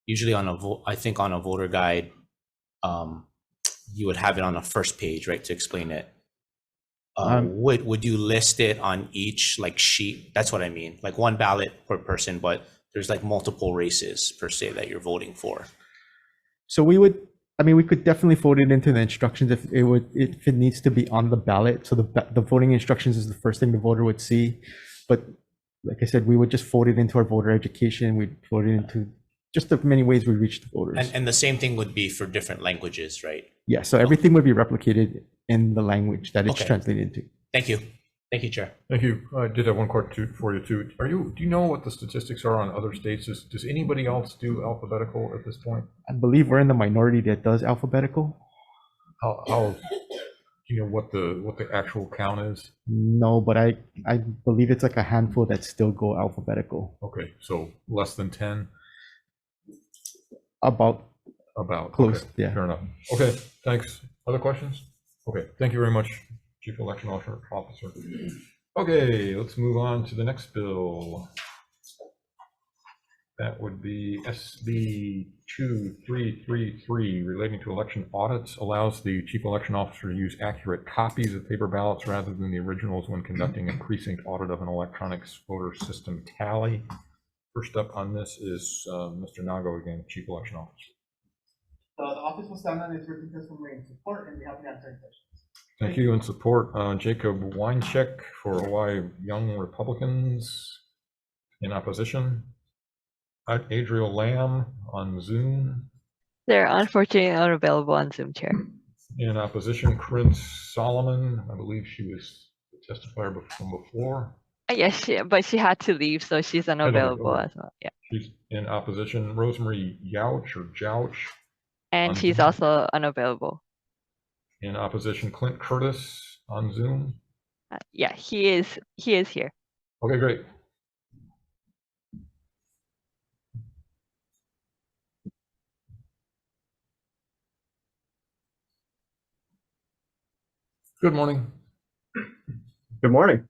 Usually I think on a voter guide, you would have it on the first page, right, to explain it. Would you list it on each sheet? That's what I mean, like one ballot per person, but there's multiple races per se that you're voting for. So we could definitely fold it into the instructions if it needs to be on the ballot. So the voting instructions is the first thing the voter would see. But like I said, we would just fold it into our voter education. We'd fold it into just the many ways we reach the voters. And the same thing would be for different languages, right? Yeah, so everything would be replicated in the language that it's translated into. Thank you. Thank you, Chair. Thank you. I did have one question for you too. Do you know what the statistics are on other states? Does anybody else do alphabetical at this point? I believe we're in the minority that does alphabetical. How do you know what the actual count is? No, but I believe it's like a handful that still go alphabetical. Okay, so less than 10? About close. Okay, yeah. Fair enough. Okay, thanks. Other questions? Okay, thank you very much, Chief Election Officer. Okay, let's move on to the next bill. That would be SB 2333, relating to election audits, allows the Chief Election Officer to use accurate copies of paper ballots rather than the originals when conducting a precinct audit of an electronic voter system tally. First up on this is Mr. Nago again, Chief Election Officer. The office will stand on its written testimony in support and be happy to answer any questions. Thank you. And support Jacob Weincheck for Hawaii Young Republicans. In opposition, Adriel Lamb on Zoom. They're unfortunately unavailable on Zoom, Chair. In opposition, Chris Solomon. I believe she was the testifier from before. Yes, but she had to leave, so she's unavailable Okay. as well. Yeah. She's in opposition. Rosemary Jouch. And on she's Zoom. also unavailable. In opposition, Clint Curtis on Zoom. Yeah, he is here. Okay, great. Good morning. Good morning.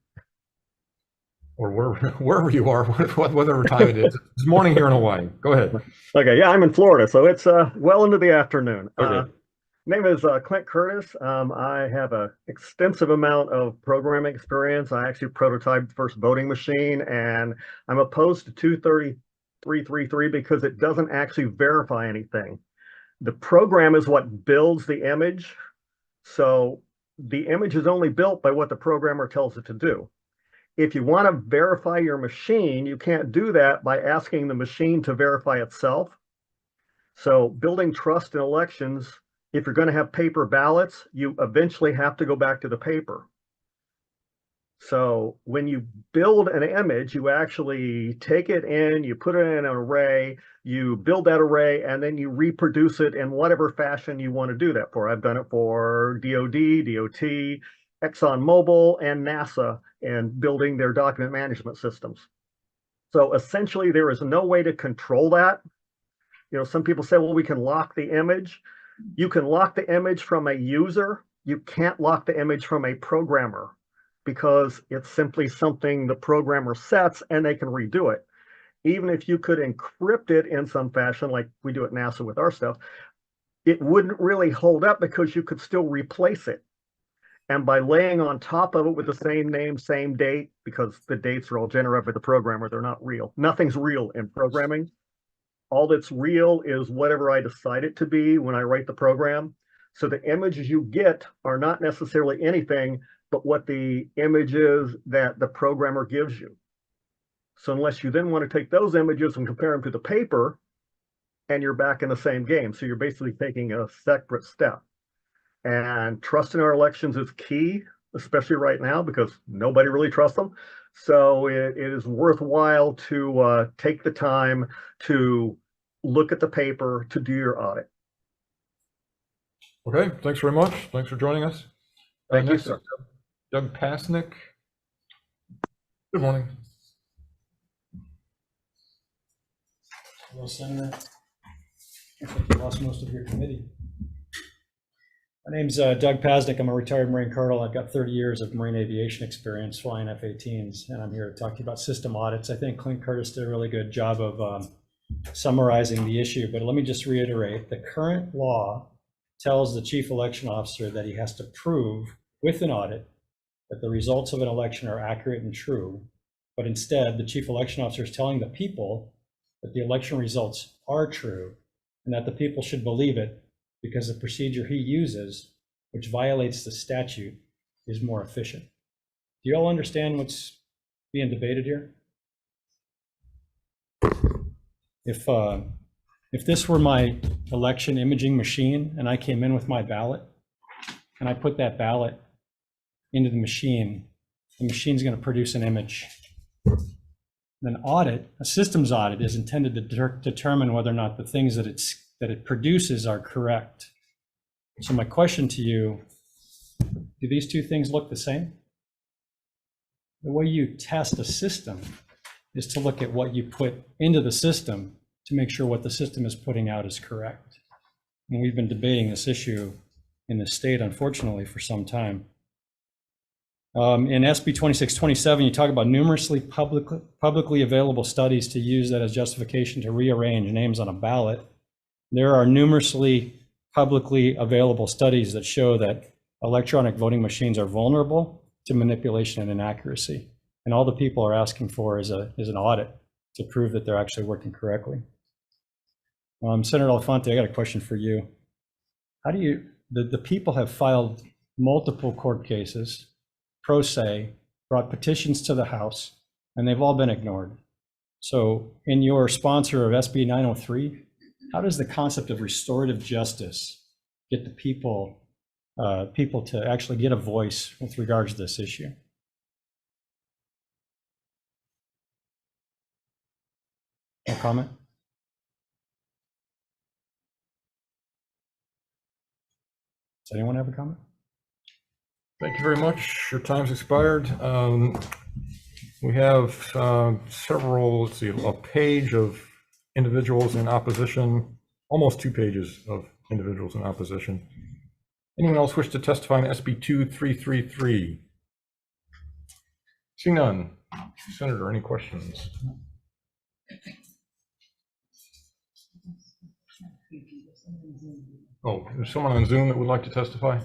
Or wherever you are, whatever time it is. It's morning here in Hawaii. Go ahead. Okay, yeah, I'm in Florida, so it's well into the afternoon. Okay. Name is Clint Curtis. I have an extensive amount of programming experience. I actually prototyped the first voting machine, and I'm opposed to 23333 because it doesn't actually verify anything. The program is what builds the image, so the image is only built by what the programmer tells it to do. If you want to verify your machine, you can't do that by asking the machine to verify itself. So building trust in elections, if you're going to have paper ballots, you eventually have to go back to the paper. So when you build an image, you actually take it in, you put it in an array, you build that array, and then you reproduce it in whatever fashion you want to do that for. I've done it for DOD, DOT, ExxonMobil, and NASA in building their document management systems. So essentially, there is no way to control that. Some people say, well, we can lock the image. You can lock the image from a user. You can't lock the image from a programmer because it's simply something the programmer sets and they can redo it. Even if you could encrypt it in some fashion, like we do at NASA with our stuff, it wouldn't really hold up because you could still replace it. And by laying on top of it with the same name, same date, because the dates are all generated by the programmer, they're not real. Nothing's real in programming. All that's real is whatever I decide it to be when I write the program. So the images you get are not necessarily anything but what the image is that the programmer gives you. So unless you then want to take those images and compare them to the paper, and you're back in the same game. So you're basically taking a separate step. And trust in our elections is key, especially right now, because nobody really trusts them. So it is worthwhile to take the time to look at the paper to do your audit. Okay, thanks very much. Thanks for joining us. Thank you, Next sir. is Doug Pasnick. Good morning. Hello, Senator. Looks like you lost most of your committee. My name's Doug Pasnick. I'm a retired Marine Colonel. I've got 30 years of Marine aviation experience flying F-18s, and I'm here to talk to you about system audits. I think Clint Curtis did a really good job of summarizing the issue, but let me just reiterate. The current law tells the chief election officer that he has to prove with an audit that the results of an election are accurate and true, but instead the chief election officer is telling the people that the election results are true and that the people should believe it because the procedure he uses, which violates the statute, is more efficient. Do you all understand what's being debated here? If this were my election imaging machine and I came in with my ballot and I put that ballot into the machine's going to produce an image. An audit, a systems audit, is intended to determine whether or not the things that it produces are correct. So my question to you, do these two things look the same? The way you test a system is to look at what you put into the system to make sure what the system is putting out is correct. And we've been debating this issue in the state, unfortunately, for some time. In SB 2627, you talk about numerously publicly available studies to use that as justification to rearrange names on a ballot. There are numerously publicly available studies that show that electronic voting machines are vulnerable to manipulation and inaccuracy. And all the people are asking for is an audit to prove that they're actually working correctly. Senator Elefante, I got a question for you. How do you, the people have filed multiple court cases, pro se, brought petitions to the House, and they've all been ignored. So in your sponsor of SB 903, how does the concept of restorative justice get the people to actually get a voice with regards to this issue? No comment? Does anyone have a comment? Thank you very much. Your time's expired. We have several, let's see, a page of individuals in opposition, almost 2 pages of individuals in opposition. Anyone else wish to testify on SB 2333? Seeing none. Senator, any questions? Oh, there's someone on Zoom that would like to testify?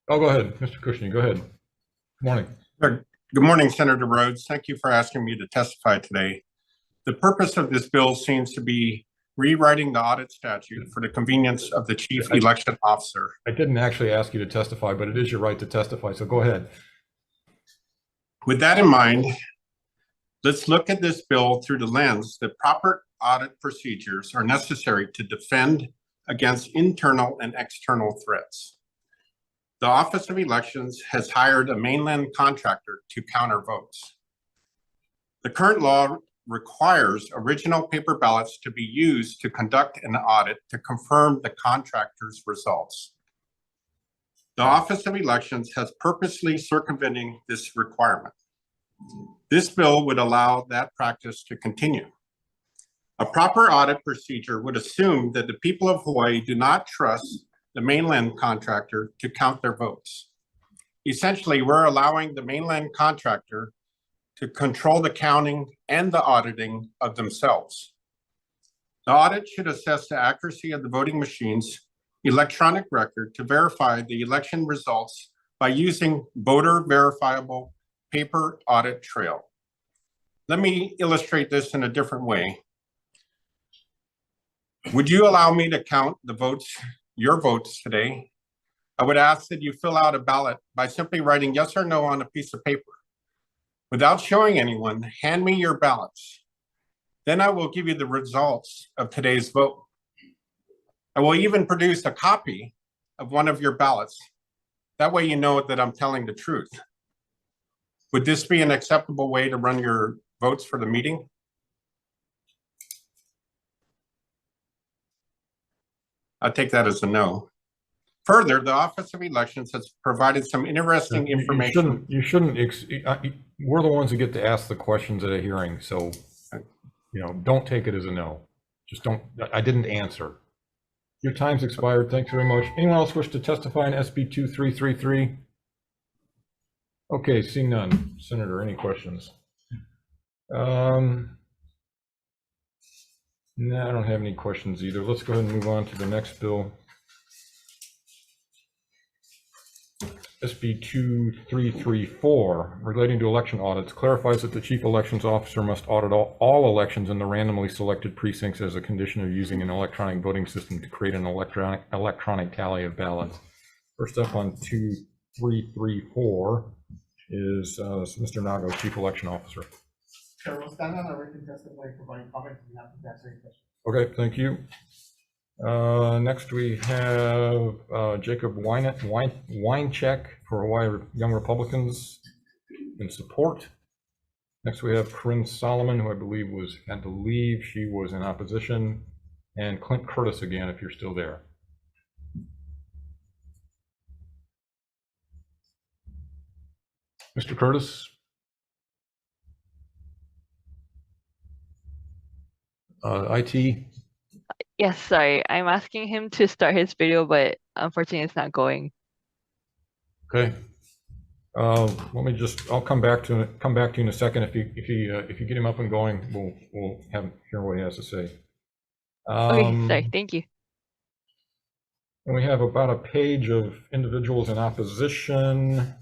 Oh, go ahead, Mr. Cushney, go ahead. Good morning. Good morning, Senator Rhodes. Thank you for asking me to testify today. The purpose of this bill seems to be rewriting the audit statute for the convenience of the chief election officer. I didn't actually ask you to testify, but it is your right to testify, so go ahead. With that in mind, let's look at this bill through the lens that proper audit procedures are necessary to defend against internal and external threats. The Office of Elections has hired a mainland contractor to counter votes. The current law requires original paper ballots to be used to conduct an audit to confirm the contractor's results. The Office of Elections has purposely circumventing this requirement. This bill would allow that practice to continue. A proper audit procedure would assume that the people of Hawaii do not trust the mainland contractor to count their votes. Essentially, we're allowing the mainland contractor to control the counting and the auditing of themselves. The audit should assess the accuracy of the voting machine's electronic record to verify the election results by using voter verifiable paper audit trail. Let me illustrate this in a different way. Would you allow me to count the votes, your votes today? I would ask that you fill out a ballot by simply writing yes or no on a piece of paper. Without showing anyone, hand me your ballots. Then I will give you the results of today's vote. I will even produce a copy of one of your ballots. That way you know that I'm telling the truth. Would this be an acceptable way to run your votes for the meeting? I'll take that as a no. Further, the Office of Elections has provided some interesting information. You shouldn't, we're the ones that get to ask the questions at a hearing, so, don't take it as a no. Just don't, I didn't answer. Your time's expired. Thanks very much. Anyone else wish to testify on SB 2333? Okay, seeing none. Senator, any questions? No, I don't have any questions either. Let's go ahead and move on to the next bill. SB 2334, relating to election audits, clarifies that the chief elections officer must audit all elections in the randomly selected precincts as a condition of using an electronic voting system to create an electronic tally of ballots. First up on 2334 is Mr. Nago, chief election officer. Chair, we'll stand on our written testimony, providing comments, and have to answer any questions. Okay, thank you. Next we have Jacob Winecheck for Hawaii Young Republicans in support. Next we have Corinne Solomon, who I believe had to leave. She was in opposition. And Clint Curtis again, if you're still there. Mr. Curtis? IT? Yes, sorry. I'm asking him to start his video, but unfortunately it's not going. Okay. Let me I'll come back to you in a second. If you get him up and going, we'll hear what he has to say. Okay, sorry. Thank you. And we have about a page of individuals in opposition,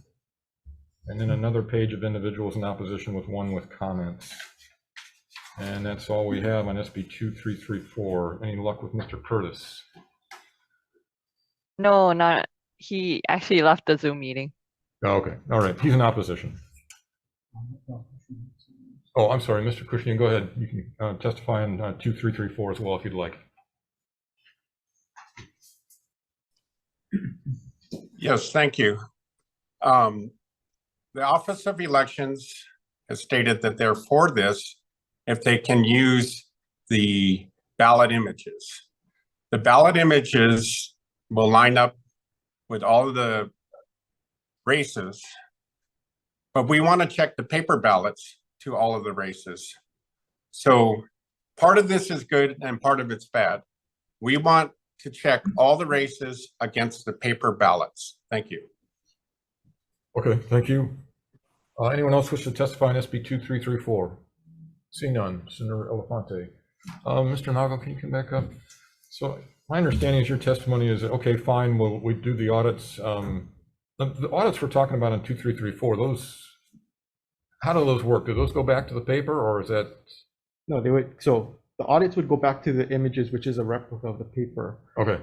and then another page of individuals in opposition with one with comments. And that's all we have on SB 2334. Any luck with Mr. Curtis? No, not. He actually left the Zoom meeting. Oh, okay. All right. He's in opposition. Oh, I'm sorry, Mr. Cushing, go ahead. You can testify on 2334 as well if you'd like. Yes, thank you. The Office of Elections has stated that they're for this if they can use the ballot images. The ballot images will line up with all of the races, but we want to check the paper ballots to all of the races. So part of this is good and part of it's bad. We want to check all the races against the paper ballots. Thank you. Okay, thank you. Anyone else wish to testify on SB 2334? Seeing none, Senator Elefante. Mr. Nago, can you come back up? So my understanding is your testimony is, okay, fine, we do the audits. The audits we're talking about on 2334, how do those work? Do those go back to the paper, or is that? No, they would. So the audits would go back to the images, which is a replica of the paper. Okay.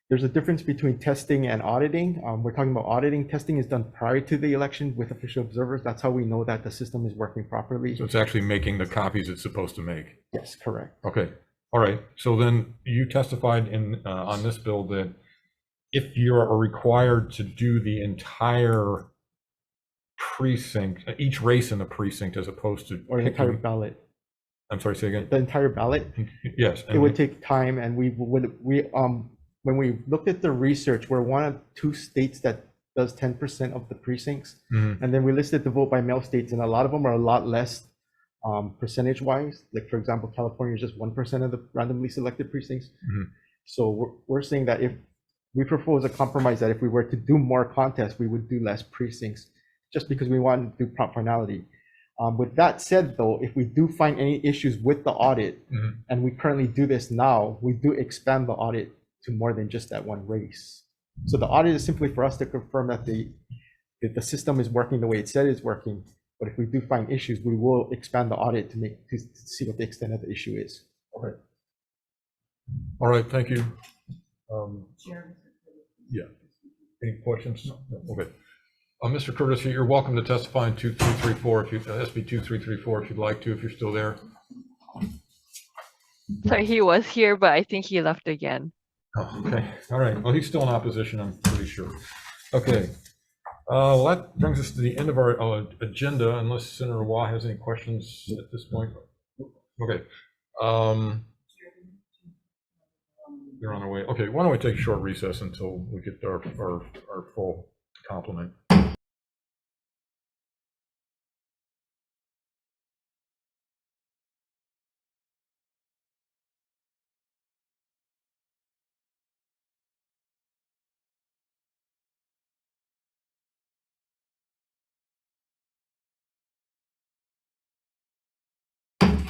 There's a difference between testing and auditing. We're talking about auditing. Testing is done prior to the election with official observers. That's how we know that the system is working properly. So it's actually making the copies it's supposed to make. Yes, correct. Okay. All right. So then you testified on this bill that if you're required to do the entire precinct, each race in the precinct, as opposed to or the entire ballot. I'm sorry, say again. The entire ballot. Yes. It would take time, and when we looked at the research, we're one of 2 states that does 10% of the precincts, and then we listed the vote by mail states, and a lot of them are a lot less percentage wise. Like for example, California is just 1% of the randomly selected precincts. So we're saying that if we propose a compromise, that if we were to do more contests, we would do less precincts, just because we want to do proportionality. With that said, though, if we do find any issues with the audit, and we currently do this now, we do expand the audit to more than just that one race. So the audit is simply for us to confirm that the system is working the way it said it's working. But if we do find issues, we will expand the audit to see what the extent of the issue is. Okay. All right. Thank you. Yeah. Any questions? No. Okay. Mr. Curtis, you're welcome to testify in 2334 SB 2334 if you'd like to, if you're still there. Sorry, he was here, but I think he left again. Oh, okay. All right. Well, he's still in opposition, I'm pretty sure. Okay. Well, that brings us to the end of our agenda, unless Senator Wah has any questions at this point. Okay. They're on their way. Okay, why don't we take a short recess until we get our full complement.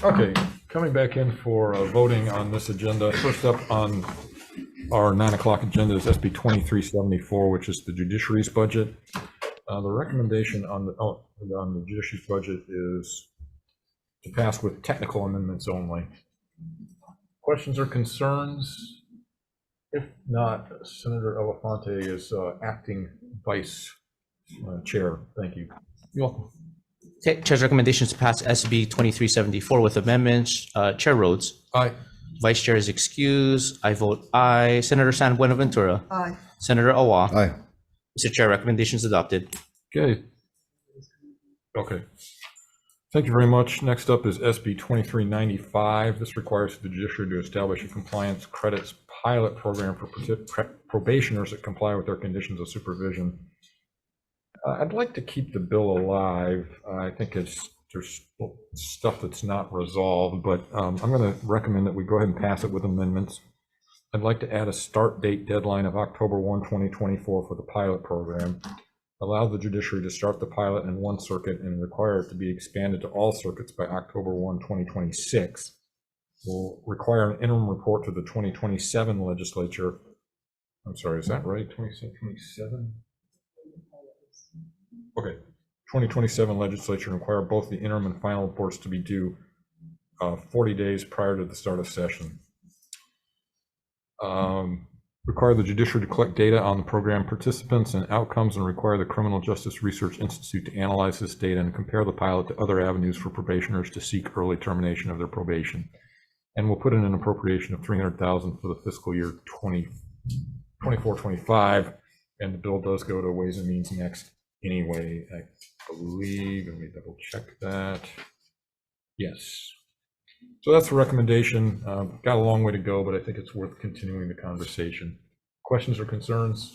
Okay, coming back in for voting on this agenda. First up on our 9 o'clock agenda is SB 2374, which is the judiciary's budget. The recommendation on the judiciary's budget is to pass with technical amendments only. Questions or concerns? If not, Senator Elefante is acting vice chair. Thank you. You're welcome. Okay, Chair's recommendations to pass SB 2374 with amendments. Chair Rhodes. Aye. Vice Chair is excused. I vote aye. Senator San Buenaventura. Aye. Senator Awa. Aye. Mr. Chair, recommendations adopted. Okay. Okay. Thank you very much. Next up is SB 2395. This requires the judiciary to establish a compliance credits pilot program for probationers that comply with their conditions of supervision. I'd like to keep the bill alive. I think there's stuff that's not resolved, but I'm going to recommend that we go ahead and pass it with amendments. I'd like to add a start date deadline of October 1, 2024 for the pilot program. Allow the judiciary to start the pilot in one circuit and require it to be expanded to all circuits by October 1, 2026. We'll require an interim report to the 2027 legislature. I'm sorry, is that right? 27? Okay, 2027 legislature require both the interim and final reports to be due 40 days prior to the start of session. Require the judiciary to collect data on the program participants and outcomes, and require the Criminal Justice Research Institute to analyze this data and compare the pilot to other avenues for probationers to seek early termination of their probation. And we'll put in an appropriation of $300,000 for the fiscal year 24-25, and the bill does go to Ways and Means next anyway, I believe. Let me double check that. Yes. So that's the recommendation. Got a long way to go, but I think it's worth continuing the conversation. Questions or concerns?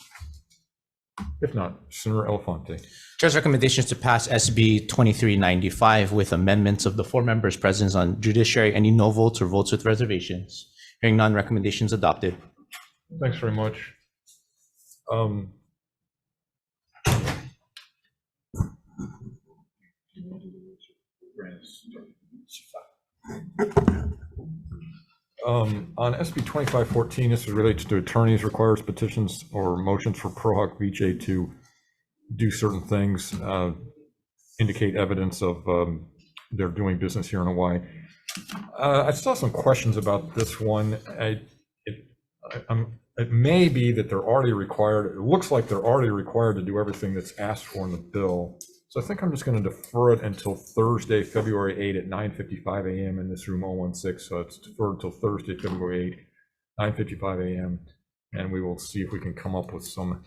If not, Senator Elefante. Chair's recommendations to pass SB 2395 with amendments of the 4 members present on judiciary. Any no votes or votes with reservations? Hearing none, recommendations adopted. Thanks very much. On SB 2514, this relates to attorneys, requires petitions or motions for Pro Hoc Vice to do certain things, indicate evidence of their doing business here in Hawaii. I saw some questions about this one. It may be that they're already required. It looks like they're already required to do everything that's asked for in the bill. So I think I'm just going to defer it until Thursday, February 8 at 9:55 a.m. in this room 016. So it's deferred until Thursday, February 8, 9:55 a.m. And we will see if we can come up with some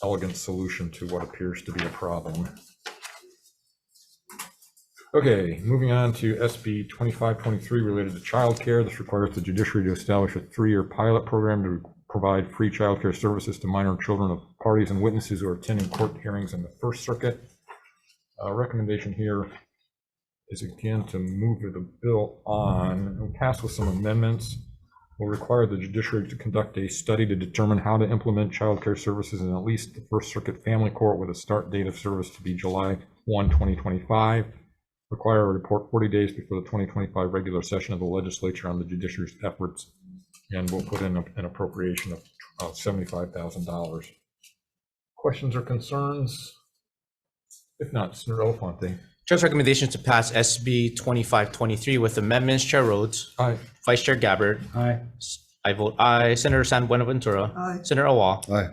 elegant solution to what appears to be a problem. Okay, moving on to SB 2523 related to childcare. This requires the judiciary to establish a 3-year pilot program to provide free childcare services to minor children of parties and witnesses who are attending court hearings in the First Circuit. Recommendation here is again to move the bill on and pass with some amendments. Will require the judiciary to conduct a study to determine how to implement child care services in at least the First Circuit Family Court with a start date of service to be July 1, 2025. Require a report 40 days before the 2025 regular session of the legislature on the judiciary's efforts, and we'll put in an appropriation of $75,000. Questions or concerns? If not, Senator Elefante. Chair's recommendations to pass SB 2523 with amendments. Chair Rhodes. Aye. Vice Chair Gabbard. Aye. I vote aye. Senator San Buenaventura. Aye. Senator Awa. Aye.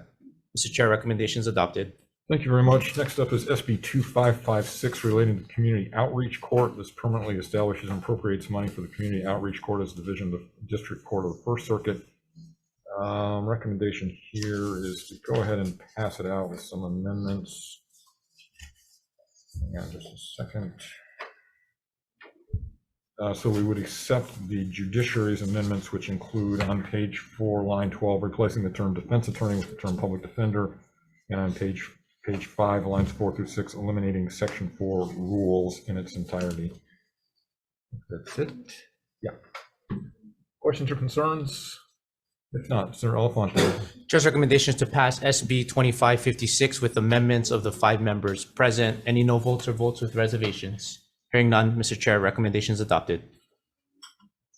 Mr. Chair, recommendations adopted. Thank you very much. Next up is SB 2556 relating to the Community Outreach Court. This permanently establishes and appropriates money for the Community Outreach Court as a division of the District Court of the First Circuit. Recommendation here is to go ahead and pass it out with some amendments. Hang on just a second. So we would accept the judiciary's amendments, which include on page 4, line 12, replacing the term defense attorney with the term public defender, and on page 5, lines 4 through 6, eliminating section 4 rules in its entirety. That's it. Yeah. Questions or concerns? If not, Senator Elefante. Chair's recommendation is to pass SB 2556 with amendments of the 5 members present. Any no votes or votes with reservations? Hearing none, Mr. Chair, recommendation is adopted.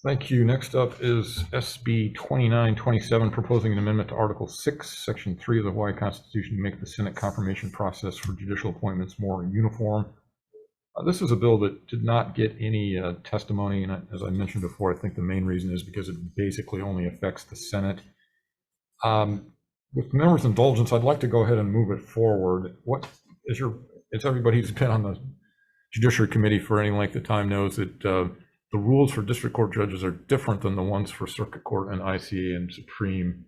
Thank you. Next up is SB 2927, proposing an amendment to Article 6, Section 3 of the Hawaii Constitution to make the Senate confirmation process for judicial appointments more uniform. This is a bill that did not get any testimony, and as I mentioned before, I think the main reason is because it basically only affects the Senate. With members' indulgence, I'd like to go ahead and move it forward. As everybody who's been on the Judiciary Committee for any length of time knows that the rules for district court judges are different than the ones for circuit court and ICA and Supreme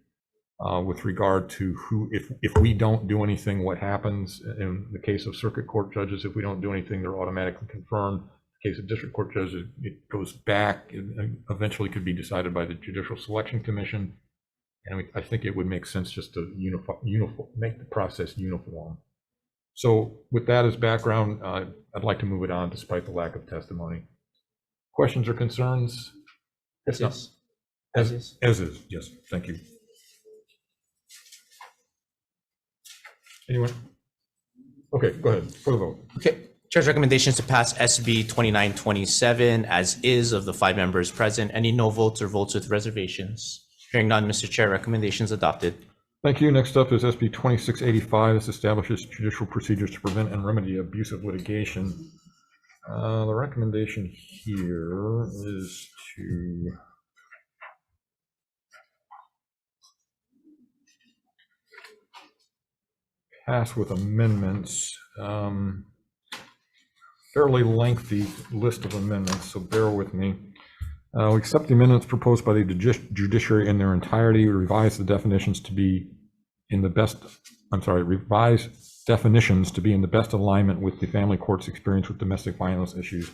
with regard to if we don't do anything, what happens. In the case of circuit court judges, if we don't do anything, they're automatically confirmed. In the case of district court judges, it goes back and eventually could be decided by the Judicial Selection Commission. And I think it would make sense just to make the process uniform. So with that as background, I'd like to move it on despite the lack of testimony. Questions or concerns? As is. As is, yes, thank you. Anyone? Okay, go ahead for the vote. Okay. Chair's recommendation is to pass SB 2927 as is of the 5 members present. Any no votes or votes with reservations? Hearing none, Mr. Chair, recommendation is adopted. Thank you. Next up is SB 2685. This establishes judicial procedures to prevent and remedy abusive litigation. The recommendation here is to pass with amendments. Fairly lengthy list of amendments, so bear with me. We accept the amendments proposed by the judiciary in their entirety, revise definitions to be in the best alignment with the family court's experience with domestic violence issues,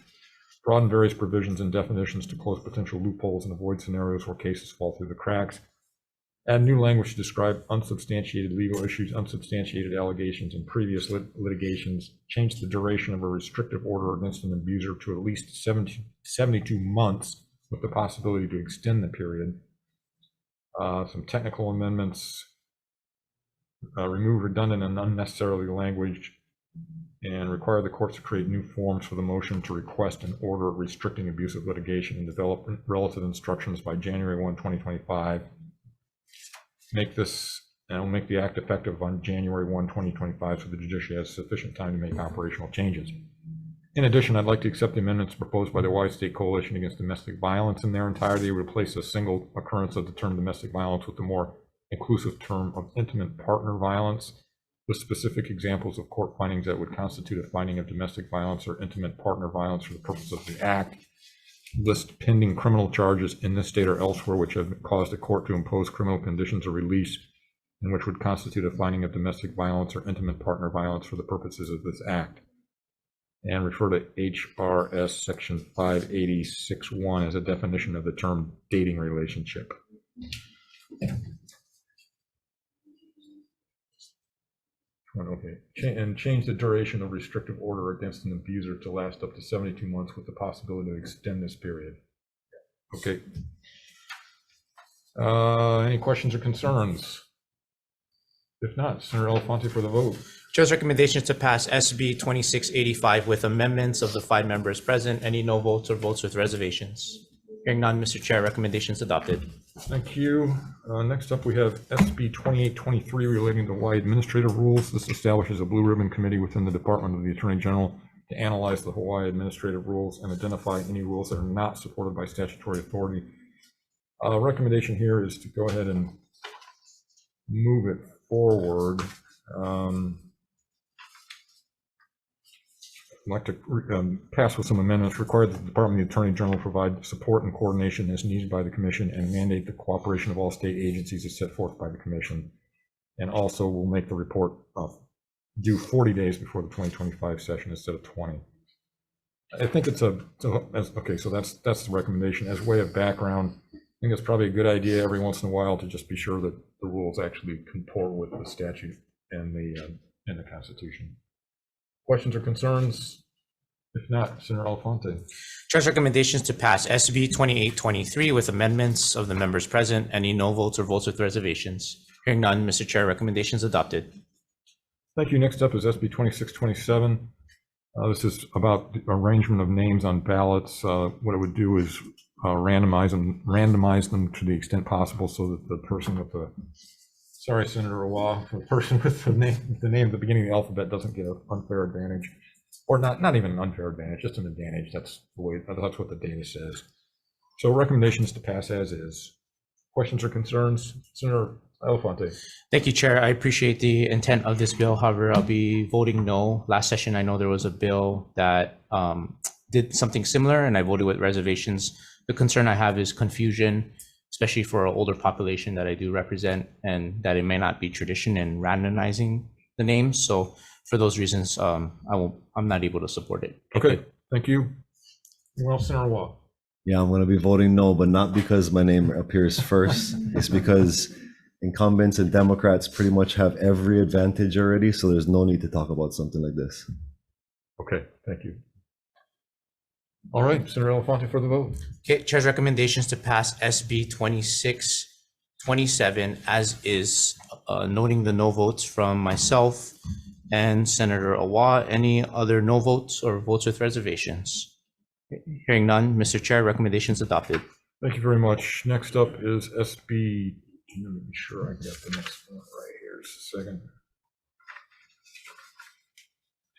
broaden various provisions and definitions to close potential loopholes and avoid scenarios where cases fall through the cracks, add new language to describe unsubstantiated legal issues, unsubstantiated allegations in previous litigations, change the duration of a restrictive order against an abuser to at least 72 months with the possibility to extend the period. Some technical amendments, remove redundant and unnecessary language, and require the courts to create new forms for the motion to request an order restricting abusive litigation and develop relative instructions by January 1, 2025. Make the act effective on January 1, 2025, so the judiciary has sufficient time to make operational changes. In addition, I'd like to accept the amendments proposed by the Hawaii State Coalition Against Domestic Violence in their entirety, replace a single occurrence of the term domestic violence with the more inclusive term of intimate partner violence, with specific examples of court findings that would constitute a finding of domestic violence or intimate partner violence for the purpose of the act. List pending criminal charges in this state or elsewhere which have caused a court to impose criminal conditions or release and which would constitute a finding of domestic violence or intimate partner violence for the purposes of this act. And refer to HRS section 586.1 as a definition of the term dating relationship. Okay, and change the duration of restrictive order against an abuser to last up to 72 months with the possibility to extend this period. Okay. Any questions or concerns? If not, Senator Elefante for the vote. Chair's recommendation is to pass SB 2685 with amendments of the 5 members present. Any no votes or votes with reservations? Hearing none, Mr. Chair, recommendation is adopted. Thank you. Next up, we have SB 2823 relating to Hawaii administrative rules. This establishes a blue ribbon committee within the Department of the Attorney General to analyze the Hawaii administrative rules and identify any rules that are not supported by statutory authority. Recommendation here is to go ahead and move it forward. I'd like to pass with some amendments, require that the Department of the Attorney General provide support and coordination as needed by the Commission and mandate the cooperation of all state agencies as set forth by the Commission. And also will make the report due 40 days before the 2025 session instead of 20. I think it's okay, so that's the recommendation. As way of background, I think it's probably a good idea every once in a while to just be sure that the rules actually comport with the statute and the Constitution. Questions or concerns? If not, Senator Elefante. Chair's recommendations to pass SB 2823 with amendments of the members present. Any no votes or votes with reservations? Hearing none, Mr. Chair, recommendations adopted. Thank you. Next up is SB 2627. This is about the arrangement of names on ballots. What it would do is randomize them to the extent possible so that the person with the, sorry, Senator Awa, the person with the name at the beginning of the alphabet doesn't get an unfair advantage, or not even an unfair advantage, just an advantage. That's the way, that's what the data says. So recommendations to pass as is. Questions or concerns? Senator Elefante. Thank you, Chair. I appreciate the intent of this bill. However, I'll be voting no. Last session, I know there was a bill that did something similar, and I voted with reservations. The concern I have is confusion, especially for an older population that I do represent, and that it may not be tradition in randomizing the names. So for those reasons, I'm not able to support it. Okay, thank you. Anyone else, Senator Awa? Yeah, I'm going to be voting no, but not because my name appears first. It's because incumbents and Democrats pretty much have every advantage already, so there's no need to talk about something like this. Okay, thank you. All right, Senator Elefante for the vote. Okay, Chair's recommendations to pass SB 2627 as is, noting the no votes from myself and Senator Awa. Any other no votes or votes with reservations? Hearing none, Mr. Chair, recommendations adopted. Thank you very much. Next up is SB, let me be sure I get the next one right here. Just a second.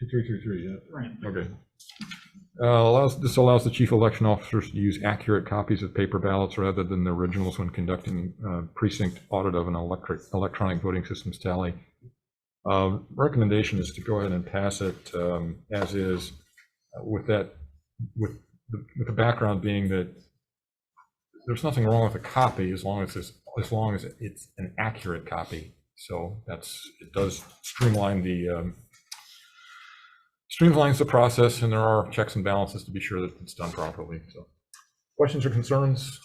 2333, yeah. Right. Okay. This allows the chief election officers to use accurate copies of paper ballots rather than the originals when conducting precinct audit of an electronic voting systems tally. Recommendation is to go ahead and pass it as is, with the background being that there's nothing wrong with a copy as long as it's an accurate copy. So it does streamlines the process, and there are checks and balances to be sure that it's done properly. So, questions or concerns?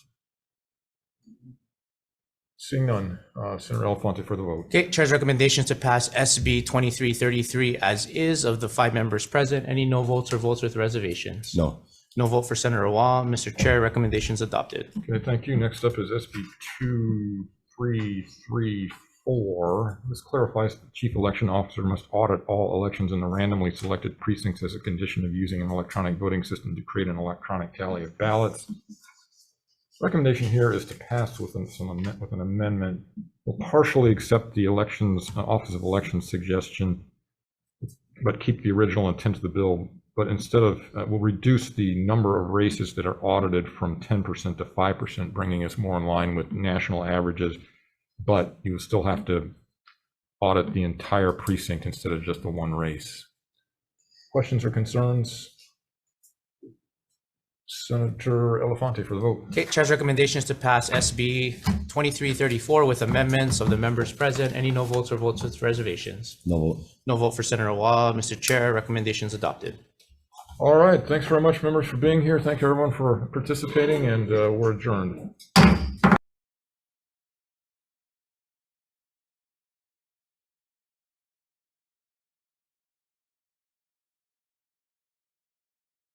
Seeing none, Senator Elefante for the vote. Okay, Chair's recommendations to pass SB 2333 as is of the 5 members present. Any no votes or votes with reservations? No. No vote for Senator Awa. Mr. Chair, recommendations adopted. Okay, thank you. Next up is SB 2334. This clarifies that the chief election officer must audit all elections in the randomly selected precincts as a condition of using an electronic voting system to create an electronic tally of ballots. Recommendation here is to pass with an amendment. We'll partially accept the Office of Elections suggestion, but keep the original intent of the bill. But instead of, we'll reduce the number of races that are audited from 10% to 5%, bringing us more in line with national averages. But you still have to audit the entire precinct instead of just the one race. Questions or concerns? Senator Elefante for the vote. Okay, Chair's recommendation is to pass SB 2334 with amendments of the members present. Any no votes or votes with reservations? No vote. No vote for Senator Awa. Mr. Chair, recommendations adopted. All right, thanks very much, members, for being here. Thank you, everyone, for participating, and we're adjourned.